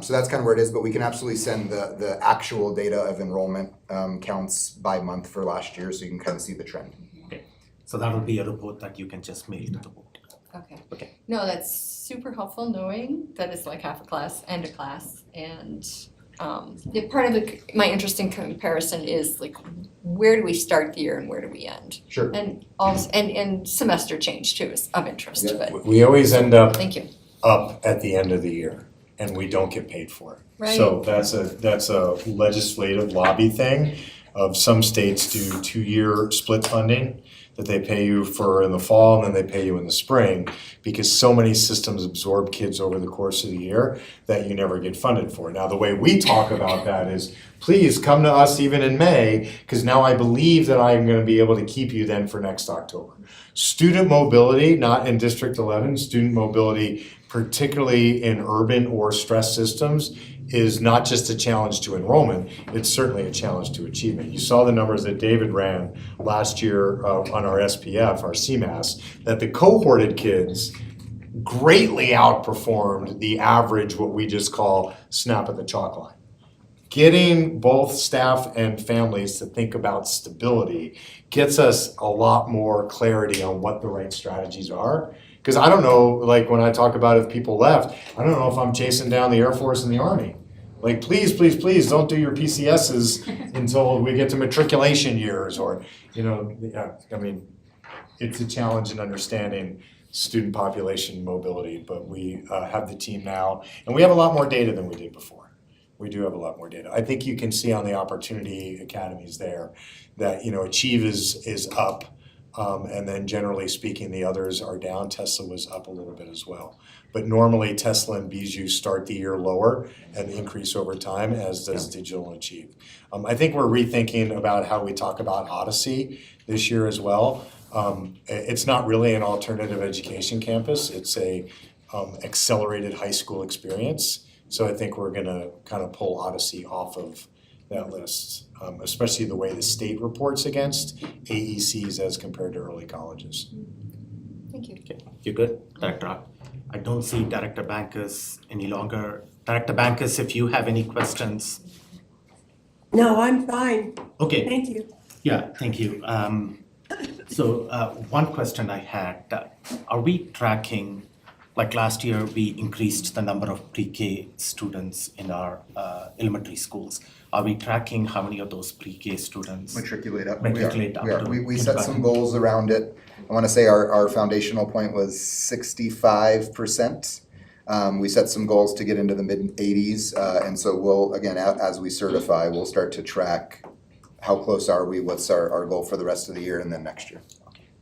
So that's kind of where it is, but we can absolutely send the actual data of enrollment counts by month for last year, so you can kind of see the trend. So that will be a report that you can just mail to the board. Okay, no, that's super helpful knowing that it's like half a class and a class, and part of my interesting comparison is like, where do we start the year and where do we end? Sure. And also, and semester change too is of interest, Yeah. but We always end up thank you. up at the end of the year, and we don't get paid for it. Right. So that's a legislative lobby thing of some states do 2-year split funding that they pay you for in the fall and then they pay you in the spring, because so many systems absorb kids over the course of the year that you never get funded for. Now, the way we talk about that is, please come to us even in May, because now I believe that I'm gonna be able to keep you then for next October. Student mobility, not in District 11, student mobility, particularly in urban or stress systems, is not just a challenge to enrollment, it's certainly a challenge to achievement. You saw the numbers that David ran last year on our SPF, our CMAS, that the cohorted kids greatly outperformed the average, what we just call snap at the chalk line. Getting both staff and families to think about stability gets us a lot more clarity on what the right strategies are. Because I don't know, like when I talk about if people left, I don't know if I'm chasing down the Air Force and the Army. Like, please, please, please don't do your PCSs until we get to matriculation years, or, yeah, I mean, it's a challenge in understanding student population mobility, but we have the team now, and we have a lot more data than we did before. We do have a lot more data. I think you can see on the Opportunity Academies there that, Achieve is up, and then generally speaking, the others are down. Tesla was up a little bit as well. But normally Tesla and Bijou start the year lower and increase over time, as does Digital and Achieve. I think we're rethinking about how we talk about Odyssey this year as well. It's not really an alternative education campus. It's a accelerated high school experience. So I think we're gonna kind of pull Odyssey off of that list, especially the way the state reports against AECs as compared to early colleges. Thank you. Okay, you good, Director? I don't see Director Bankus any longer. Director Bankus, if you have any questions. No, I'm fine. Okay, Thank you. yeah, thank you. So one question I had, are we tracking, like last year, we increased the number of pre-K students in our elementary schools. Are we tracking how many of those pre-K students? Matriculate up. Matriculate up We are. to We set some kindergarten? goals around it. I want to say our foundational point was 65%. We set some goals to get into the mid-80s, and so we'll, again, as we certify, we'll start to track how close are we, what's our goal for the rest of the year and then next year.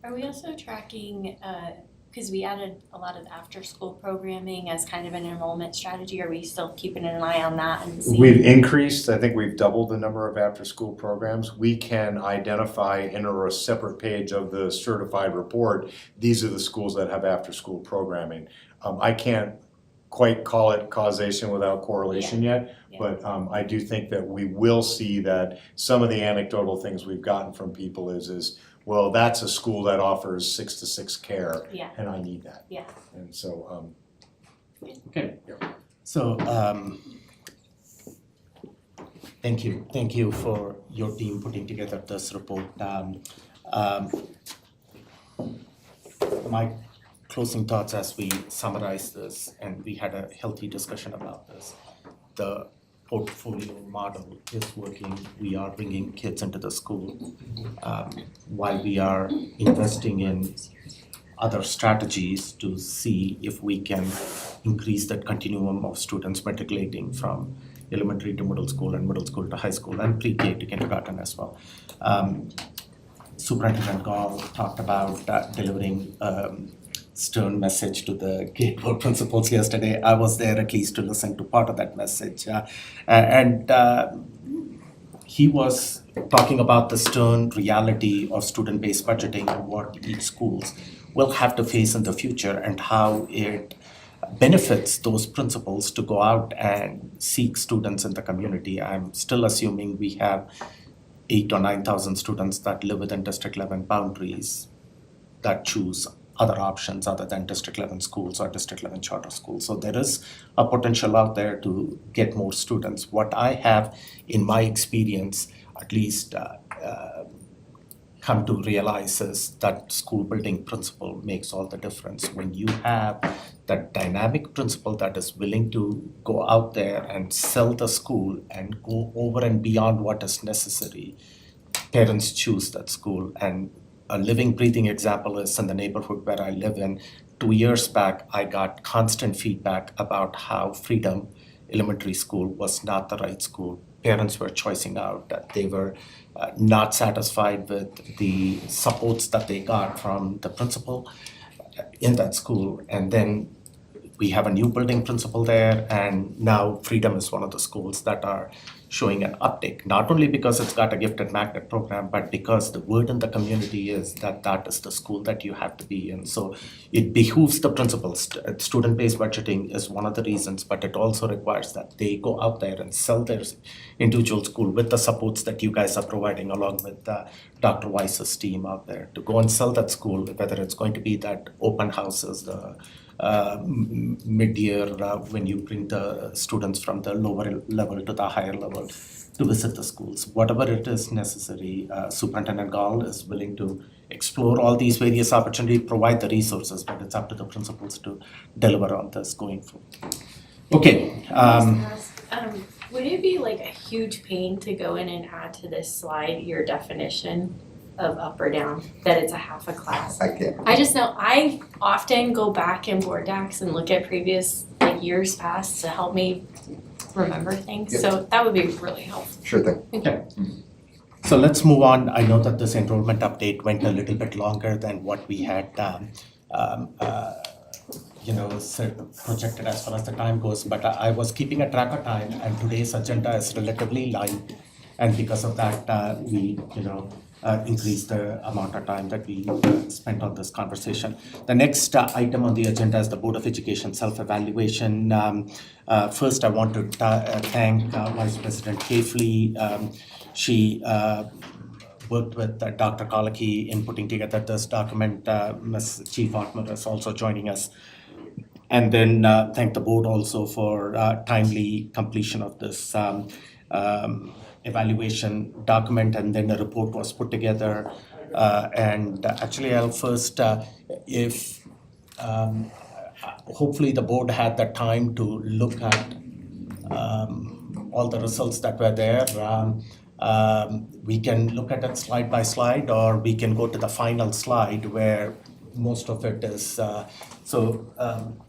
Are we also tracking, because we added a lot of after-school programming as kind of an enrollment strategy, are we still keeping an eye on that and seeing? We've increased, I think we've doubled the number of after-school programs. We can identify in a separate page of the certified report, these are the schools that have after-school programming. I can't quite call it causation without correlation yet, but I do think that we will see that some of the anecdotal things we've gotten from people is well, that's a school that offers 6 to 6 care, Yeah. and I need that. Yeah. And so, Okay, so thank you for your team putting together this report. My closing thoughts as we summarize this, and we had a healthy discussion about this. The portfolio model is working. We are bringing kids into the school while we are investing in other strategies to see if we can increase that continuum of students matriculating from elementary to middle school and middle school to high school and pre-K to kindergarten as well. Superintendent Gall talked about delivering stern message to the Gate Board principals yesterday. I was there at least to listen to part of that message. And he was talking about the stern reality of student-based budgeting and what each schools will have to face in the future and how it benefits those principals to go out and seek students in the community. I'm still assuming we have 8,000 or 9,000 students that live within District 11 boundaries that choose other options other than District 11 schools or District 11 charter schools. So there is a potential out there to get more students. What I have in my experience, at least come to realize is that school building principle makes all the difference. When you have that dynamic principal that is willing to go out there and sell the school and go over and beyond what is necessary, parents choose that school. And a living, breathing example is in the neighborhood where I live in. 2 years back, I got constant feedback about how Freedom Elementary School was not the right school. Parents were choicing out, that they were not satisfied with the supports that they got from the principal in that school. And then we have a new building principal there, and now Freedom is one of the schools that are showing an uptick, not only because it's got a gifted magnet program, but because the word in the community is that that is the school that you have to be in. So it behooves the principals. Student-based budgeting is one of the reasons, but it also requires that they go out there and sell their individual school with the supports that you guys are providing along with Dr. Weiss's team out there to go and sell that school, whether it's going to be that open houses, the mid-year when you bring the students from the lower level to the higher level to visit the schools. Whatever it is necessary, Superintendent Gall is willing to explore all these various opportunities, provide the resources, but it's up to the principals to deliver on this going forward. Okay. Would it be like a huge pain to go in and add to this slide your definition of up or down, that it's a half a class. I can't. I just know I often go back in board decks and look at previous like years past to help me remember things. Yep. So that would be really helpful. Sure thing. So let's move on. I know that this enrollment update went a little bit longer than what we had projected as far as the time goes, but I was keeping a track of time, and today's agenda is relatively light, and because of that, we increased the amount of time that we spent on this conversation. The next item on the agenda is the Board of Education self-evaluation. First, I want to thank Vice President Hafley. She worked with Dr. Kalaki in putting together this document. Ms. Chief Hartman is also joining us. And then thank the board also for timely completion of this evaluation document, and then a report was put together. And actually, I'll first, hopefully the board had the time to look at all the results that were there. We can look at it slide by slide, or we can go to the final slide where most of it is.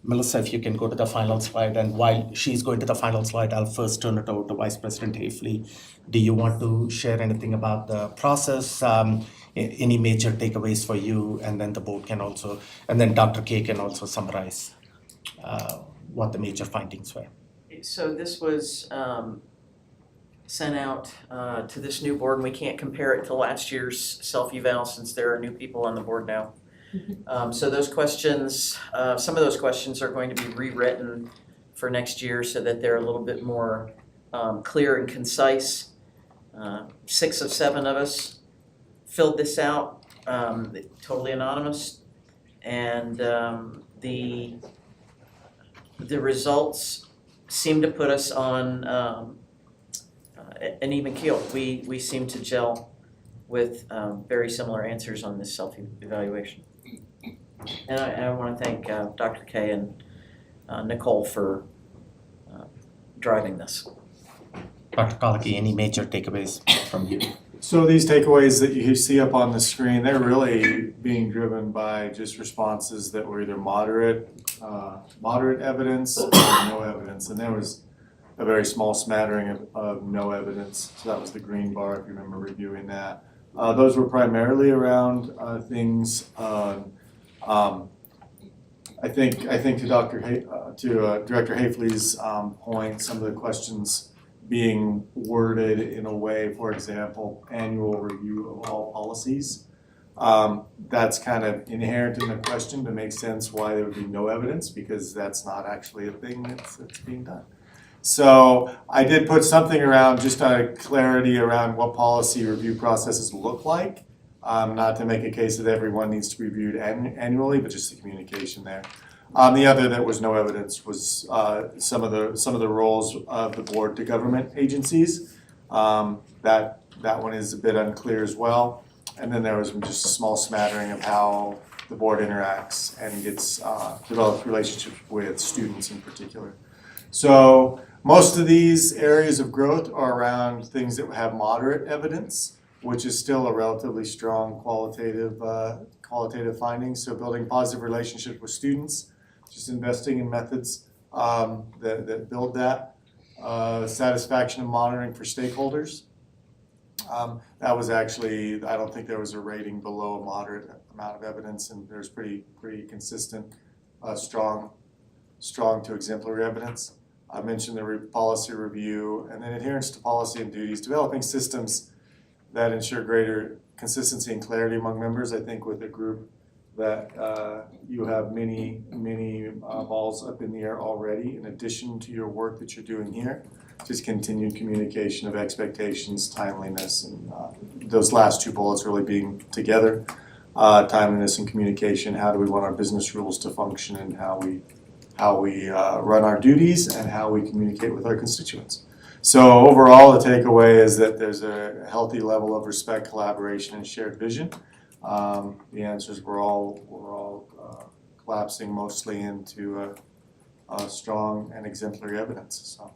Melissa, if you can go to the final slide, and while she's going to the final slide, I'll first turn it over to Vice President Hafley. Do you want to share anything about the process? Any major takeaways for you? And then the board can also, and then Dr. K can also summarize what the major findings were. So this was sent out to this new board, and we can't compare it to last year's self-eval since there are new people on the board now. So those questions, some of those questions are going to be rewritten for next year so that they're a little bit more clear and concise. 6 of 7 of us filled this out, totally anonymous, and the results seem to put us on an even keel. We seem to gel with very similar answers on this self-evaluation. And I want to thank Dr. K and Nicole for driving this. Dr. Kalaki, any major takeaways from you? So these takeaways that you see up on the screen, they're really being driven by just responses that were either moderate evidence or no evidence. And there was a very small smattering of no evidence. So that was the green bar, if you remember reviewing that. Those were primarily around things. I think to Director Hafley's point, some of the questions being worded in a way, for example, annual review of all policies. That's kind of inherent in the question to make sense why there would be no evidence, because that's not actually a thing that's being done. So I did put something around just clarity around what policy review processes look like. Not to make a case that everyone needs to be reviewed annually, but just the communication there. The other that was no evidence was some of the roles of the board to government agencies. That one is a bit unclear as well. And then there was just a small smattering of how the board interacts and gets develops relationships with students in particular. So most of these areas of growth are around things that have moderate evidence, which is still a relatively strong qualitative finding. So building positive relationships with students, just investing in methods that build that. Satisfaction and monitoring for stakeholders. That was actually, I don't think there was a rating below a moderate amount of evidence, and there's pretty consistent, strong to exemplary evidence. I mentioned the policy review, and then adherence to policy and duties, developing systems that ensure greater consistency and clarity among members. I think with a group that you have many balls up in the air already, in addition to your work that you're doing here, just continued communication of expectations, timeliness, and those last 2 bullets really being together. Timeliness and communication, how do we want our business rules to function, and how we run our duties, and how we communicate with our constituents. So overall, the takeaway is that there's a healthy level of respect, collaboration, and shared vision. The answers were all collapsing mostly into strong and exemplary evidence. So, are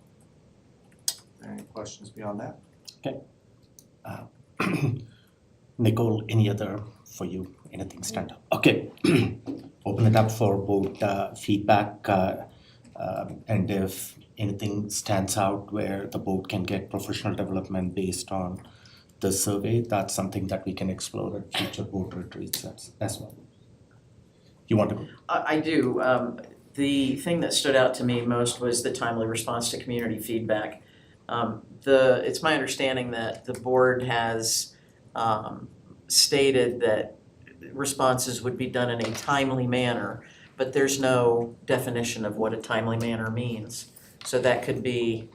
there any questions beyond that? Okay. Nicole, any other for you? Anything stand up? Okay. Open it up for board feedback, and if anything stands out where the board can get professional development based on the survey, that's something that we can explore at future board retreats as well. You want to go? I do. The thing that stood out to me most was the timely response to community feedback. It's my understanding that the board has stated that responses would be done in a timely manner, but there's no definition of what a timely manner means. So that could be,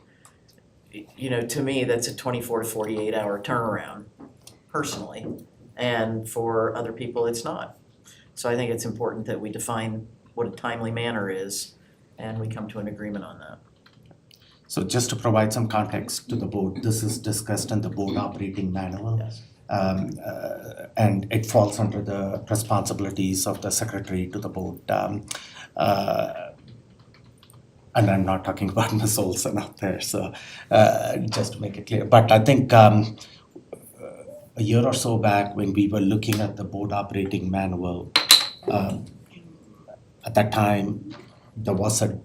to me, that's a 24 to 48 hour turnaround, personally, and for other people, it's not. So I think it's important that we define what a timely manner is, and we come to an agreement on that. So just to provide some context to the board, this is discussed in the board operating manual. Yes. And it falls under the responsibilities of the secretary to the board. And I'm not talking about Ms. Olson out there, so just to make it clear. But I think a year or so back when we were looking at the board operating manual, at that time, there was a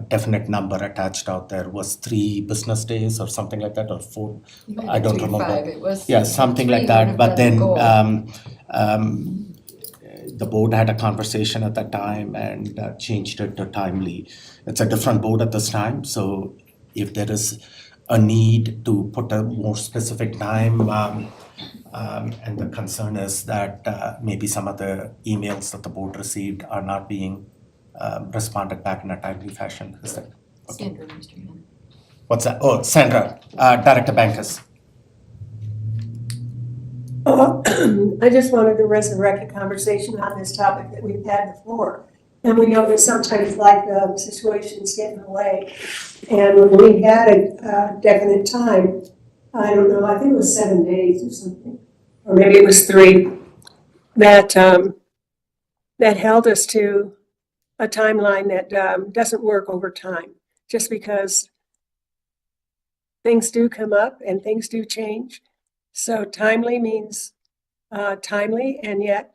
definite number attached out there. Was 3 business days or something like that, or 4? I don't remember. 5, it was. Yeah, something 3 like that. would But have been then the goal. the board had a conversation at that time and changed it to timely. It's a different board at this time, so if there is a need to put a more specific time, and the concern is that maybe some of the emails that the board received are not being responded back in a timely fashion. Is that okay? Sandra, Mr. Hand. What's that? Oh, Sandra, Director Bankus. I just wanted to resurrect a conversation on this topic that we've had before. And we know that sometimes like situations get in the way. And when we had a definite time, I don't know, I think it was 7 days or something, or maybe it was 3, that held us to a timeline that doesn't work over time, just because things do come up and things do change. So timely means timely, and yet,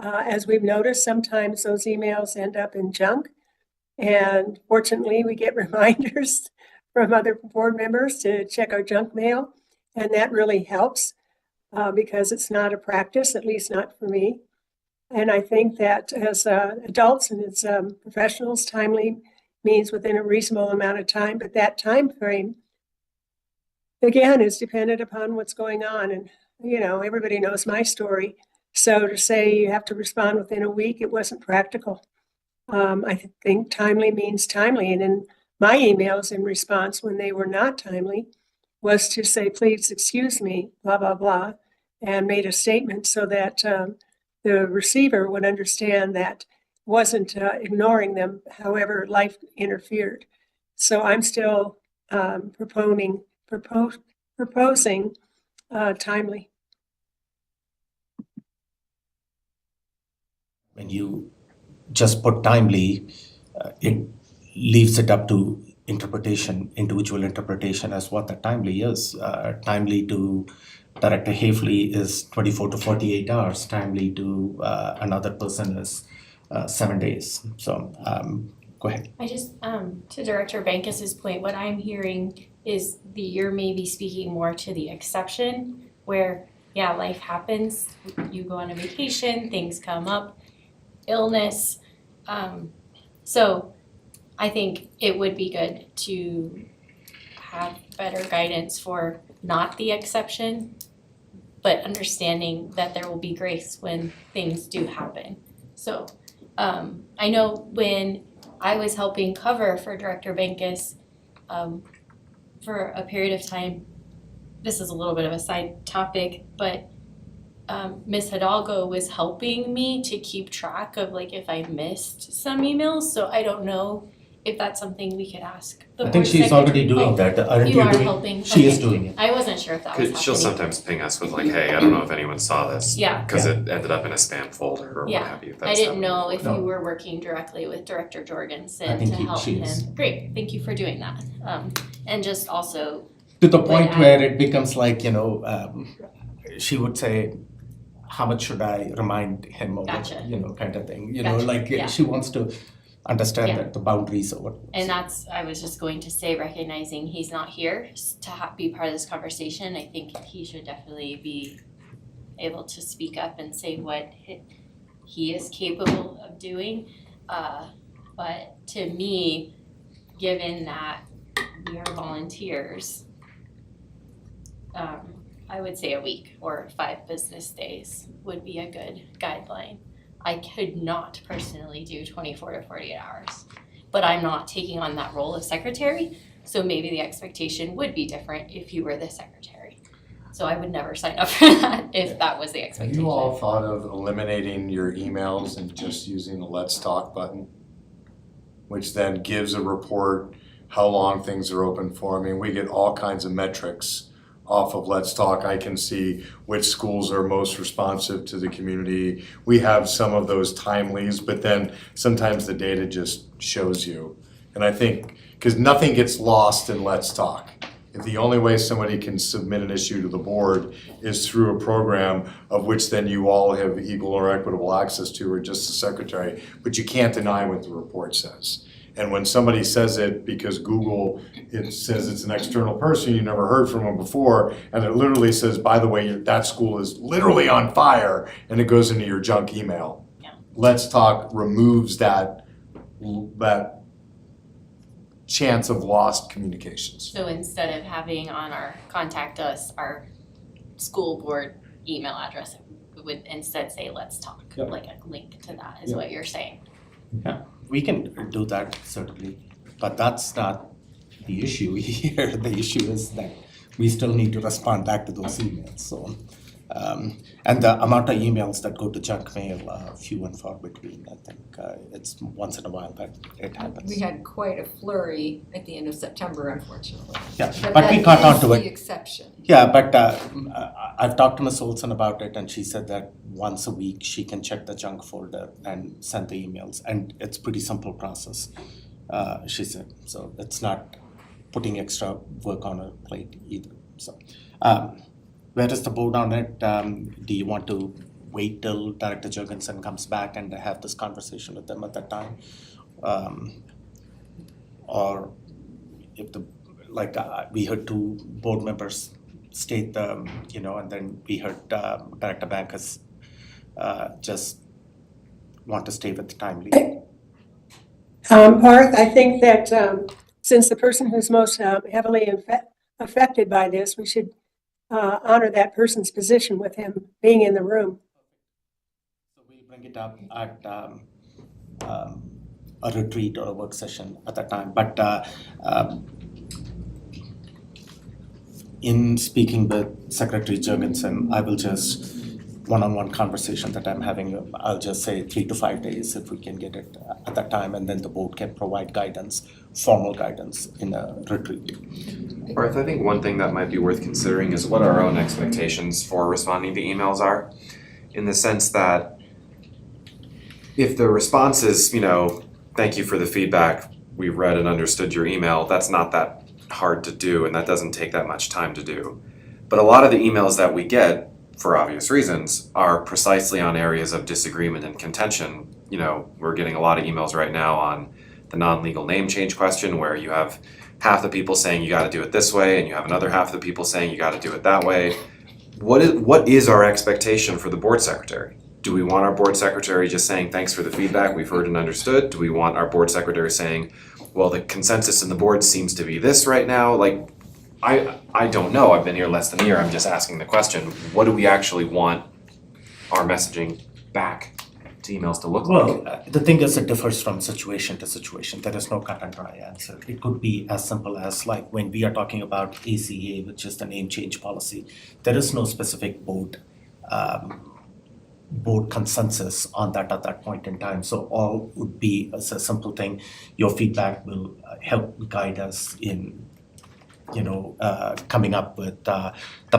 as we've noticed, sometimes those emails end up in junk. And fortunately, we get reminders from other board members to check our junk mail, and that really helps because it's not a practice, at least not for me. And I think that as adults and as professionals, timely means within a reasonable amount of time, but that time frame, again, is dependent upon what's going on. And, everybody knows my story. So to say you have to respond within a week, it wasn't practical. I think timely means timely. And in my emails in response when they were not timely was to say, please excuse me, blah, blah, blah, and made a statement so that the receiver would understand that wasn't ignoring them, however life interfered. So I'm still proposing timely. When you just put timely, it leaves it up to interpretation, individual interpretation as what the timely is. Timely to Director Hafley is 24 to 48 hours. Timely to another person is 7 days. So go ahead. I just, to Director Bankas's point, what I'm hearing is you're maybe speaking more to the exception where, yeah, life happens, you go on a vacation, things come up, illness. So I think it would be good to have better guidance for not the exception, but understanding that there will be grace when things do happen. So I know when I was helping cover for Director Bankus for a period of time, this is a little bit of a side topic, but Ms. Hidalgo was helping me to keep track of if I missed some emails. So I don't know if that's something we could ask the I think board she's already doing Oh, that. Aren't you you are doing? helping. She is Okay. doing it. I wasn't sure if that was happening. She'll sometimes ping us with hey, I don't know if anyone saw this. Yeah. Because it ended up in a spam folder or Yeah. what have you. I That's didn't happened know if before. you were working directly with Director I Jorgensen think to help she him. is. Great, thank you for doing that. And just also, To the point I- where it becomes she would say, how much should I remind him of, Gotcha. Kind of thing, Gotcha, yeah. she wants to understand Yeah. that the boundaries of what. And I was just going to say, recognizing he's not here to be part of this conversation, I think he should definitely be able to speak up and say what he is capable of doing. But to me, given that we are volunteers, I would say a week or 5 business days would be a good guideline. I could not personally do 24 to 48 hours, but I'm not taking on that role of secretary, so maybe the expectation would be different if you were the secretary. So I would never sign up for that if that was the Have expectation. you all thought of eliminating your emails and just using the Let's Talk button? Which then gives a report, how long things are open for. I mean, we get all kinds of metrics off of Let's Talk. I can see which schools are most responsive to the community. We have some of those timelies, but then sometimes the data just shows you. And I think, because nothing gets lost in Let's Talk. If the only way somebody can submit an issue to the board is through a program of which then you all have equal or equitable access to, or just the secretary, but you can't deny what the report says. And when somebody says it because Google, it says it's an external person, you never heard from them before, and it literally says, by the way, that school is literally on fire, and it goes into your junk email. Yeah. Let's Talk removes that chance of lost communications. So instead of having on our contact us, our school board email address, it would instead say, let's talk, Yeah. like a link to that is Yeah. what you're saying. We can do that certainly, but that's not the issue here. The issue is that we still need to respond back to those emails, so. And the amount of emails that go to junk mail, few and far between, I think, it's once in a while that it happens. We had quite a flurry at the end of September, unfortunately. Yeah, but we caught on to That is it. the exception. Yeah, but I've talked to Ms. Olson about it, and she said that once a week she can check the junk folder and send the emails, and it's pretty simple process, she said. So it's not putting extra work on her plate either, so. Where is the board on it? Do you want to wait till Director Jurgensen comes back and have this conversation with them at that time? Or if we heard 2 board members state and then we heard Director Bankus just want to stay with the time limit. Parth, I think that since the person who's most heavily affected by this, we should honor that person's position with him being in the room. So we'll bring it up at a retreat or a work session at that time. But in speaking with Secretary Jurgensen, I will just one-on-one conversation that I'm having, I'll just say 3 to 5 days if we can get it at that time, and then the board can provide guidance, formal guidance in a retreat. Barth, I think one thing that might be worth considering is what our own expectations for responding to emails are. In the sense that if the response is, thank you for the feedback, we read and understood your email, that's not that hard to do and that doesn't take that much time to do. But a lot of the emails that we get, for obvious reasons, are precisely on areas of disagreement and contention. We're getting a lot of emails right now on the non-legal name change question where you have half the people saying you gotta do it this way and you have another half of the people saying you gotta do it that way. What is our expectation for the board secretary? Do we want our board secretary just saying thanks for the feedback, we've heard and understood? Do we want our board secretary saying, well, the consensus in the board seems to be this right now? I don't know, I've been here less than a year, I'm just asking the question, what do we actually want our messaging back to emails to look like? Well, the thing is, it differs from situation to situation. There is no cut and dry answer. It could be as simple as when we are talking about ACA, which is the name change policy, there is no specific board consensus on that at that point in time. So all would be as a simple thing. Your feedback will help guide us in coming up with the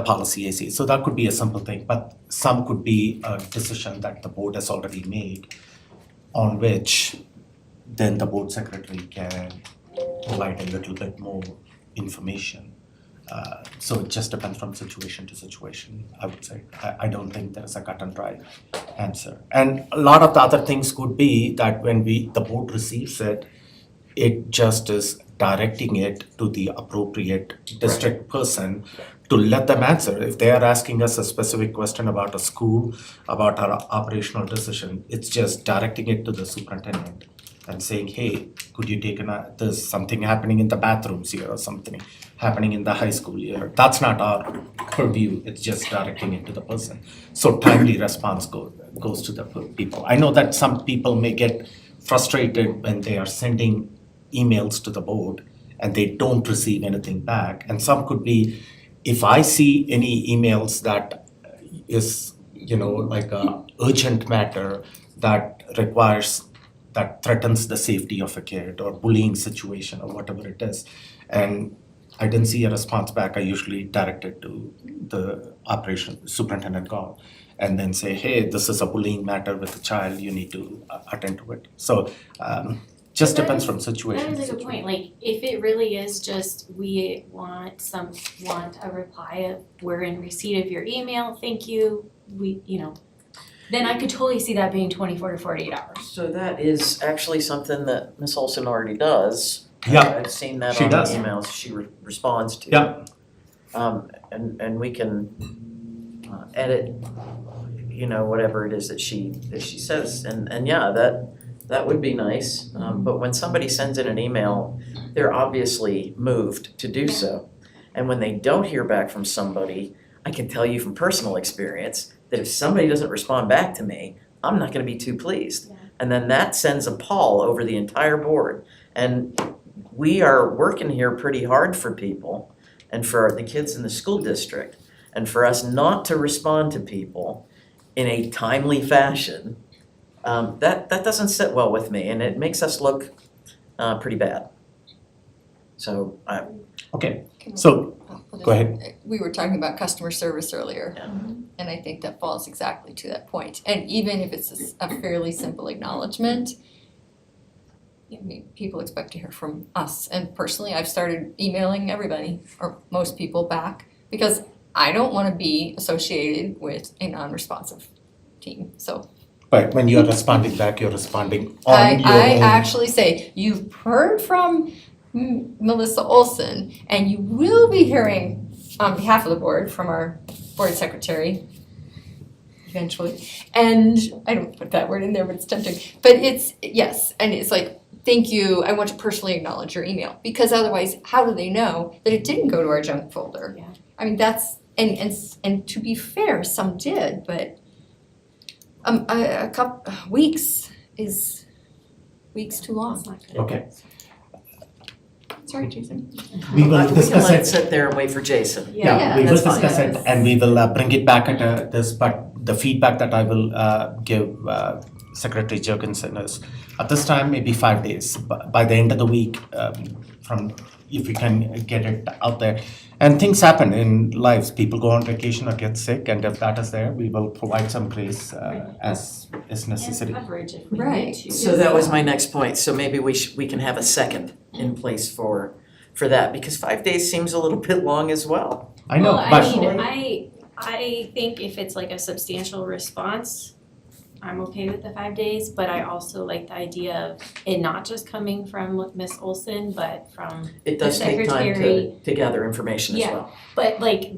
policy ACA. So that could be a simple thing, but some could be a decision that the board has already made on which then the board secretary can provide a little bit more information So it just depends from situation to situation, I would say. I don't think there's a cut and dry answer. And a lot of the other things could be that when the board receives it, it just is directing it to the appropriate district person to let them answer. If they are asking us a specific question about a school, about our operational decision, it's just directing it to the superintendent and saying, hey, could you take there's something happening in the bathrooms here or something happening in the high school here. That's not our purview, it's just directing it to the person. So timely response goes to the people. I know that some people may get frustrated when they are sending emails to the board and they don't receive anything back. And some could be, if I see any emails that is, like a urgent matter that threatens the safety of a kid or bullying situation or whatever it is, and I didn't see a response back, I usually direct it to the superintendent call and then say, hey, this is a bullying matter with a child, you need to attend to it. So just depends from situation to That is a good situation. point, like, if it really is just, we want a reply of, we're in receipt of your email, thank you, then I could totally see that being 24 to 48 hours. So that is actually something that Ms. Olson already does. Yeah, I've seen that she on the does. emails she responds to. Yeah. And we can edit, whatever it is that she says, and yeah, that would be nice. But when somebody sends in an email, they're obviously moved to do so. And when they don't hear back from somebody, I can tell you from personal experience that if somebody doesn't respond back to me, I'm not gonna be too pleased. Yeah. And then that sends a pall over the entire board. And we are working here pretty hard for people and for the kids in the school district. And for us not to respond to people in a timely fashion, that doesn't sit well with me, and it makes us look pretty bad. So Okay, so go ahead. We were talking about customer service earlier, Yeah. and I think that falls exactly to that point. And even if it's a fairly simple acknowledgement, people expect to hear from us. And personally, I've started emailing everybody, or most people, back, because I don't want to be associated with a non-responsive team, so. But when you're responding back, you're responding on your I own. actually say, you've heard from Melissa Olson, and you will be hearing on behalf of the board from our board secretary eventually. And I don't put that word in there, but it's tempting. But it's, yes, and it's like, thank you, I want to personally acknowledge your email. Because otherwise, how do they know that it didn't go to our junk folder? Yeah. I mean, that's, and to be fair, some did, but a couple weeks is too long. That's not good. Okay. Sorry, Jason. We will we can discuss let it it. sit there and wait for Jason. Yeah, we will that's fine. discuss it and we will bring it back at this, but the feedback that I will give Secretary Jurgensen is, at this time, maybe 5 days, by the end of the week, if we can get it out there. And things happen in lives, people go on vacation or get sick, and if that is there, we will provide some grace as is necessary. And coverage if we Right. need to. So that was my next point, so maybe we can have a second in place for that, because 5 days seems a little bit long as well. I know, Well, but I mean, I think if it's like a substantial response, I'm okay with the 5 days, but I also like the idea of it not just coming from Ms. Olson, but from, It does The take time secretary- to gather information as Yeah. well. but like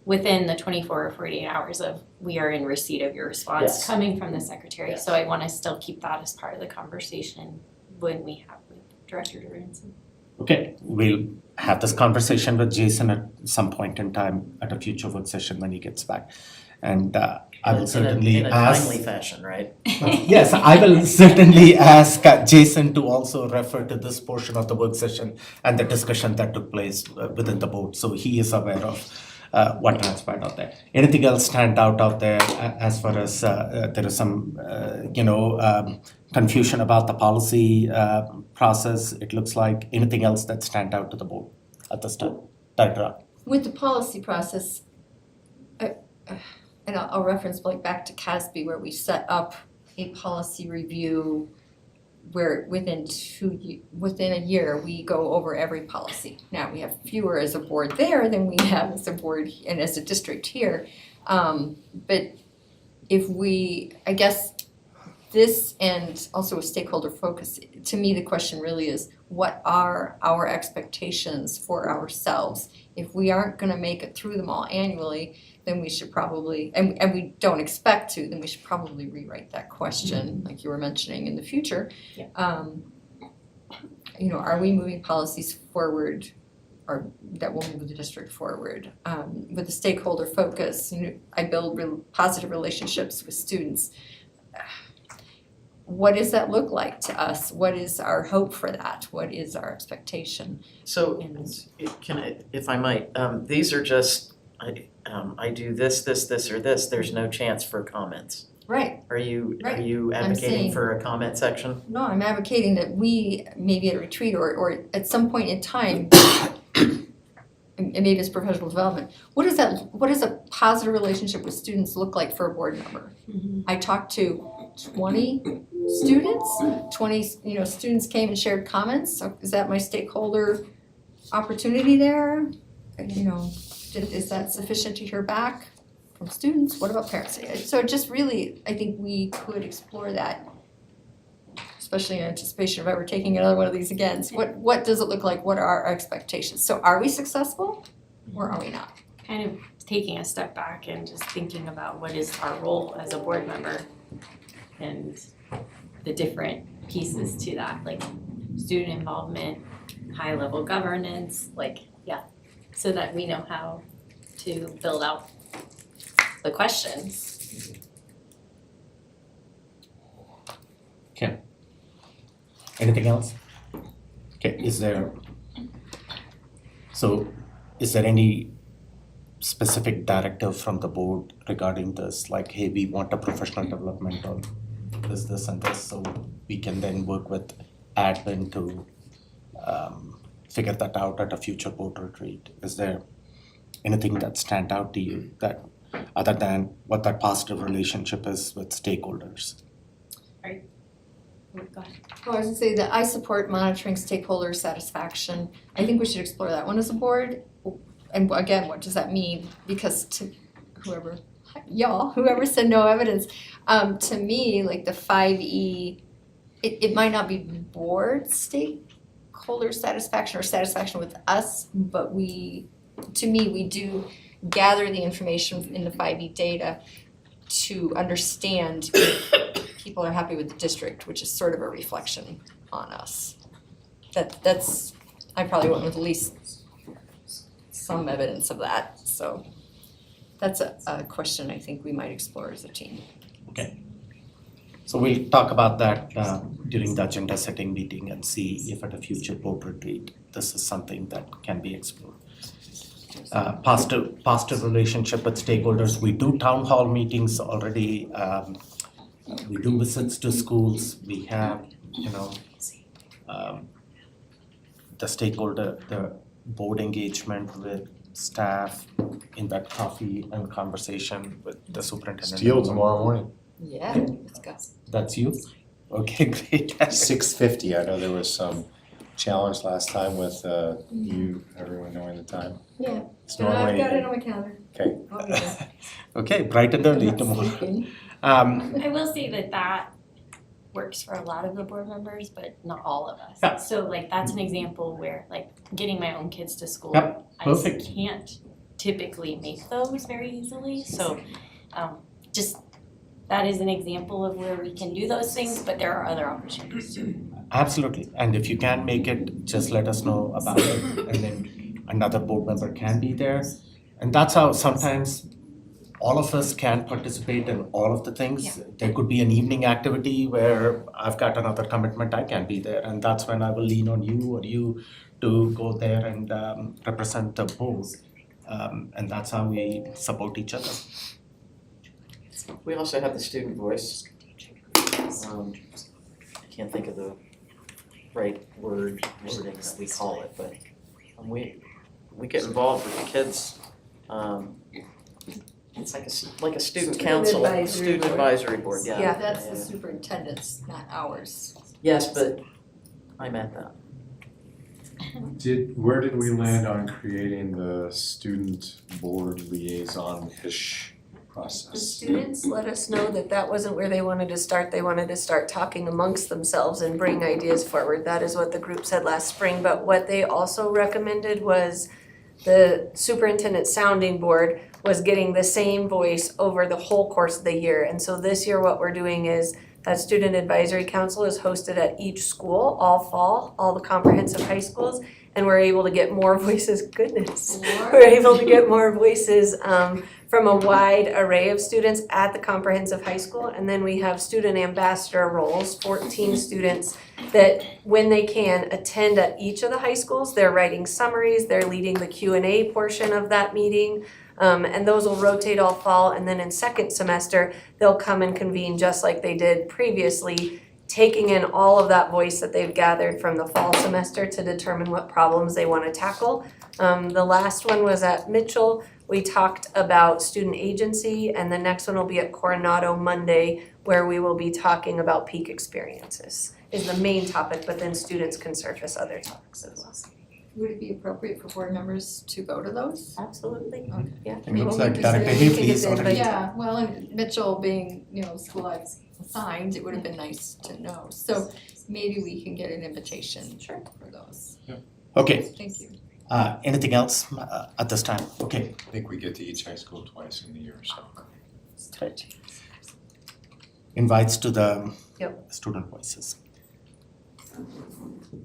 within the 24 or 48 hours of, we are in receipt of your response Yes. coming from the secretary. Yes. So I wanna still keep that as part of the conversation when we have with Director Duranson. okay, we'll have this conversation with Jason at some point in time at a future work session when he gets back. And I will certainly In a ask. timely fashion, right? Yes, I will certainly ask Jason to also refer to this portion of the work session and the discussion that took place within the board, so he is aware of what transpired out there. Anything else stand out there as far as there is some, confusion about the policy process, it looks like? Anything else that stand out to the board at this time? Director? With the policy process, and I'll reference like back to CASB where we set up a policy review where within a year, we go over every policy. Now, we have fewer as a board there than we have as a board and as a district here. But if I guess this and also a stakeholder focus, to me, the question really is, what are our expectations for ourselves? If we aren't gonna make it through them all annually, then we should probably, and we don't expect to, then we should probably rewrite that question, like you were mentioning, in the future. Yeah. Are we moving policies forward or that will move the district forward? With the stakeholder focus, I build positive relationships with students. What does that look like to us? What is our hope for that? What is our expectation? So, if I might, these are just, I do this, or this, there's no chance for comments. Right. Are you I'm advocating saying- for a comment section? No, I'm advocating that we, maybe at a retreat or at some point in time, and maybe it's professional development, what does a positive relationship with students look like for a board member? I talked to 20 students, 20, students came and shared comments, so is that my stakeholder opportunity there? Is that sufficient to hear back from students? What about parents? So just really, I think we could explore that, especially in anticipation of ever taking another one of these again. So what does it look like? What are our expectations? So are we successful or are we not? Kind of taking a step back and just thinking about what is our role as a board member and the different pieces to that, like student involvement, high level governance, so that we know how to build out the questions. Anything else? Okay, is there any specific directive from the board regarding this, like, hey, we want a professional development on this and this, so we can then work with admin to figure that out at a future board retreat? Is there anything that stand out to you that, other than what that positive relationship is with stakeholders? Go ahead. Oh, I was gonna say that I support monitoring stakeholder satisfaction. I think we should explore that one as a board. And again, what does that mean? Because to whoever said no evidence, to me, like the 5E, it might not be board stakeholder satisfaction or satisfaction with us, but to me, we do gather the information in the 5E data to understand if people are happy with the district, which is sort of a reflection on us. That's, I probably went with at least some evidence of that, so that's a question I think we might explore as a team. Okay. So we'll talk about that during the agenda setting meeting and see if at a future board retreat, this is something that can be explored. Positive relationship with stakeholders. We do town hall meetings already. We do visits to schools. We have, the board engagement with staff in that coffee and conversation with the superintendent. Steel tomorrow morning. Yeah, let's go. That's you? Okay, great. 6:50, I know there was some challenge last time with everyone knowing the time. Yeah. It's I've normally. got it on my calendar. Okay. I'll be there. Okay, bright and early tomorrow. I will say that works for a lot of the board members, but not all of us. Yeah. So that's an example where getting my own kids to school, Yep, I perfect. can't typically make those very easily. So just that is an example of where we can do those things, but there are other opportunities too. Absolutely, and if you can make it, just let us know about it, and then another board member can be there. And that's how sometimes all of us can participate in all of the things. Yeah. There could be an evening activity where I've got another commitment, I can't be there, and that's when I will lean on you or you to go there and represent the board. And that's how we support each other. We also have the student voice. I can't think of the right wording that we call it, but we get involved with the kids. It's like a student council, advisory student board. advisory board, yeah. That's the superintendent's, not ours. Yes, but I'm at that. Where did we land on creating the student board liaison-ish The process? students let us know that that wasn't where they wanted to start. They wanted to start talking amongst themselves and bring ideas forward. That is what the group said last spring. But what they also recommended was the superintendent sounding board was getting the same voice over the whole course of the year. And so this year what we're doing is that student advisory council is hosted at each school all fall, all the comprehensive high schools. And we're able to get more voices, goodness. We're able to get more voices from a wide array of students at the comprehensive high school. And then we have student ambassador roles, 14 students that when they can attend at each of the high schools, they're writing summaries, they're leading the Q&A portion of that meeting. And those will rotate all fall, and then in second semester, they'll come and convene just like they did previously, taking in all of that voice that they've gathered from the fall semester to determine what problems they want to tackle. The last one was at Mitchell. We talked about student agency, and the next one will be at Coronado Monday, where we will be talking about peak experiences is the main topic, but then students can surface other topics as well. Would it be appropriate for board members to go to those? Absolutely, yeah. It looks Well, like we Director could say- Hafley is already. Yeah, well, and Mitchell being, the school I've assigned, it would have been nice to know. So maybe we can get an invitation for those. Okay, Thank you. anything else at this time? Okay, I think we get to each high school twice in the year, so. great. Invites to the Yep. student voices.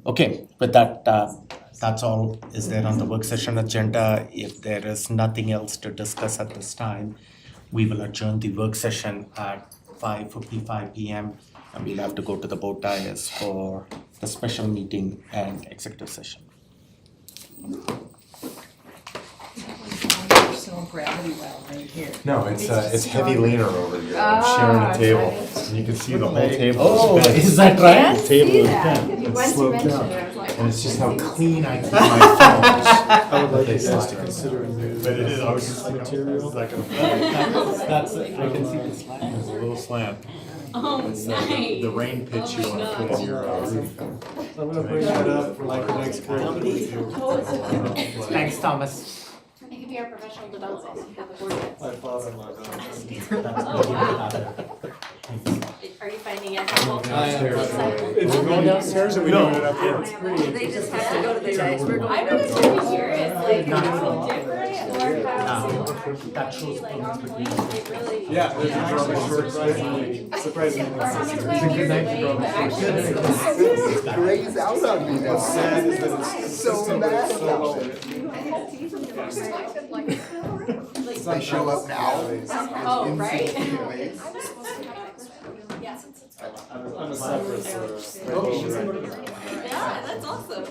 Okay, with that, that's all is there on the work session agenda. If there is nothing else to discuss at this time, we will adjourn the work session at 5:55 p.m. and we'll have to go to the board dais for the special meeting and executive session. Personal gravity well right here. No, it's heavy leaner over here. I'm sharing a table. And you can see the whole table. Oh, bent. is that right? The table is bent. It's sloped down. And it's just how clean I keep my phones. I would like They you guys to slide. consider a new. But it is, I was just like, material. it's like a. That's it, I can see the slide. There's a little slant. Oh, It's nice. the rain pitch you wanna put in your roof. I'm gonna bring that up for like the next curriculum review. Thanks, Thomas. It could be our professional development, have a board. My father-in-law does. Are you finding it helpful? It's going downstairs or we doing it up here? They just have to go to the dice. We're going. I'm just curious, like, how different or how That shows like on promise point, it really. Yeah, there's surprisingly Good night. Grays out on me now. What's sad is that it's So consistent, but mad it's so low. about it. They show up now. Oh, right? I'm a sucker for. Yeah, that's awesome.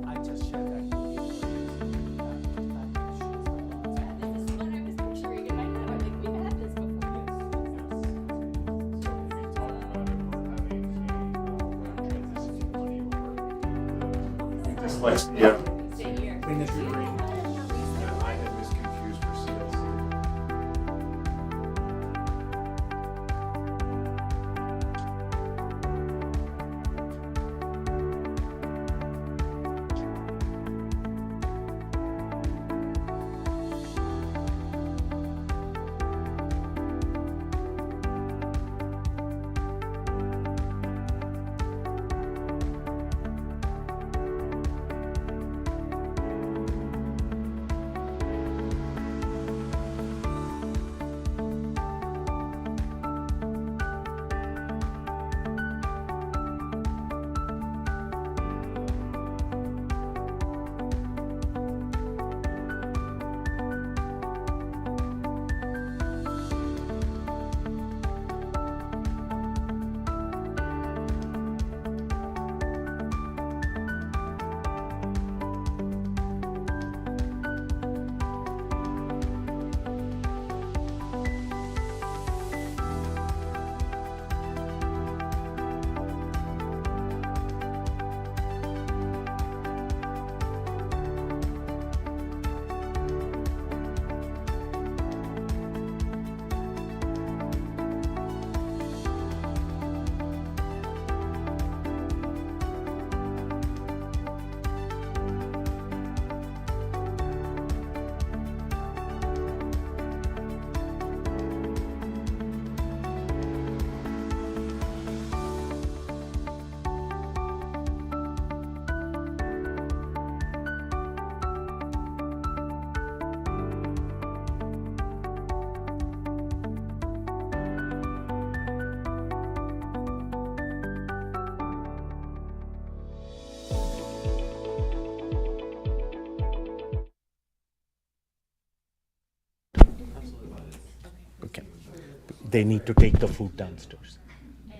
I just shared that. Just like, yeah. I had misconfused for sales. they need to take the food downstairs. Do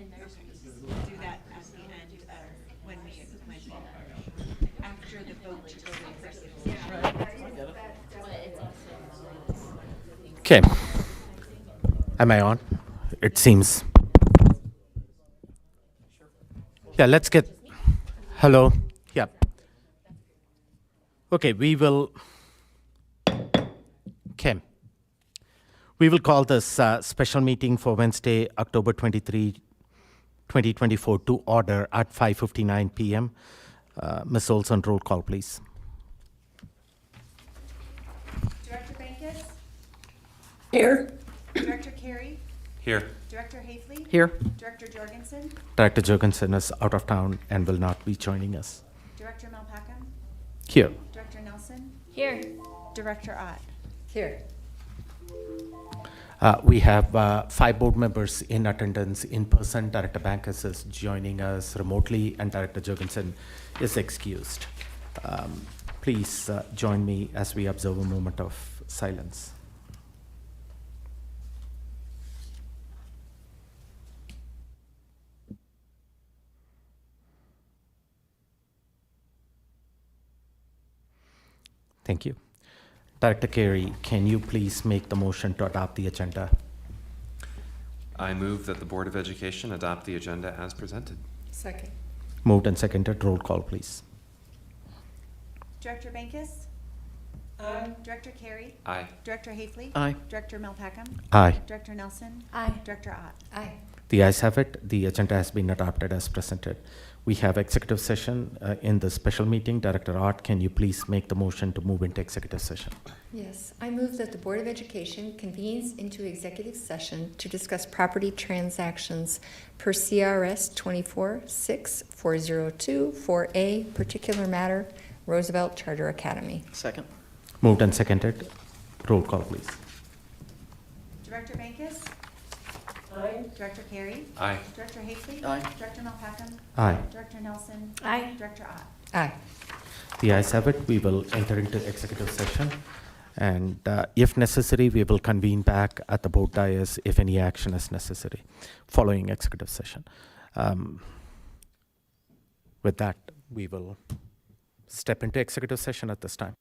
that at the end, when after the vote to go to executive session. Okay. Am I on? It seems. Yeah, let's get, hello, yeah. Okay, we will call this special meeting for Wednesday, October 23, 2024 to order at 5:59 p.m. Ms. Olson, roll call, please. Director Bankus? Here? Director Carey? Here. Director Hafley? Here. Director Jorgensen? Director Jorgensen is out of town and will not be joining us. Director Malpacum? Here. Director Nelson? Here. Director Ott? Here. We have 5 board members in attendance in person. Director Bankus is joining us remotely, and Director Jorgensen is excused. Please join me as we observe a moment of silence. Thank you. Director Carey, can you please make the motion to adopt the agenda? I move that the Board of Education adopt the agenda as presented. Second. Moved and seconded. Roll call, please. Director Bankus? Aye. Director Carey? Aye. Director Hafley? Aye. Director Malpacum? Aye. Director Nelson? Aye. Director Ott? Aye. The ayes have it. The agenda has been adopted as presented. We have executive session in the special meeting. Director Ott, can you please make the motion to move into executive session? Yes, I move that the Board of Education convenes into executive session to discuss property transactions per CRS 24-6402 4A, particular matter, Roosevelt Charter Academy. Second. Moved and seconded. Roll call, please. Director Bankus? Aye. Director Carey? Aye. Director Hafley? Aye. Director Malpacum? Aye. Director Nelson? Aye. Director Ott? Aye. The ayes have it. We will enter into executive session. And if necessary, we will convene back at the board dais if any action is necessary following executive session. With that, we will step into executive session at this time.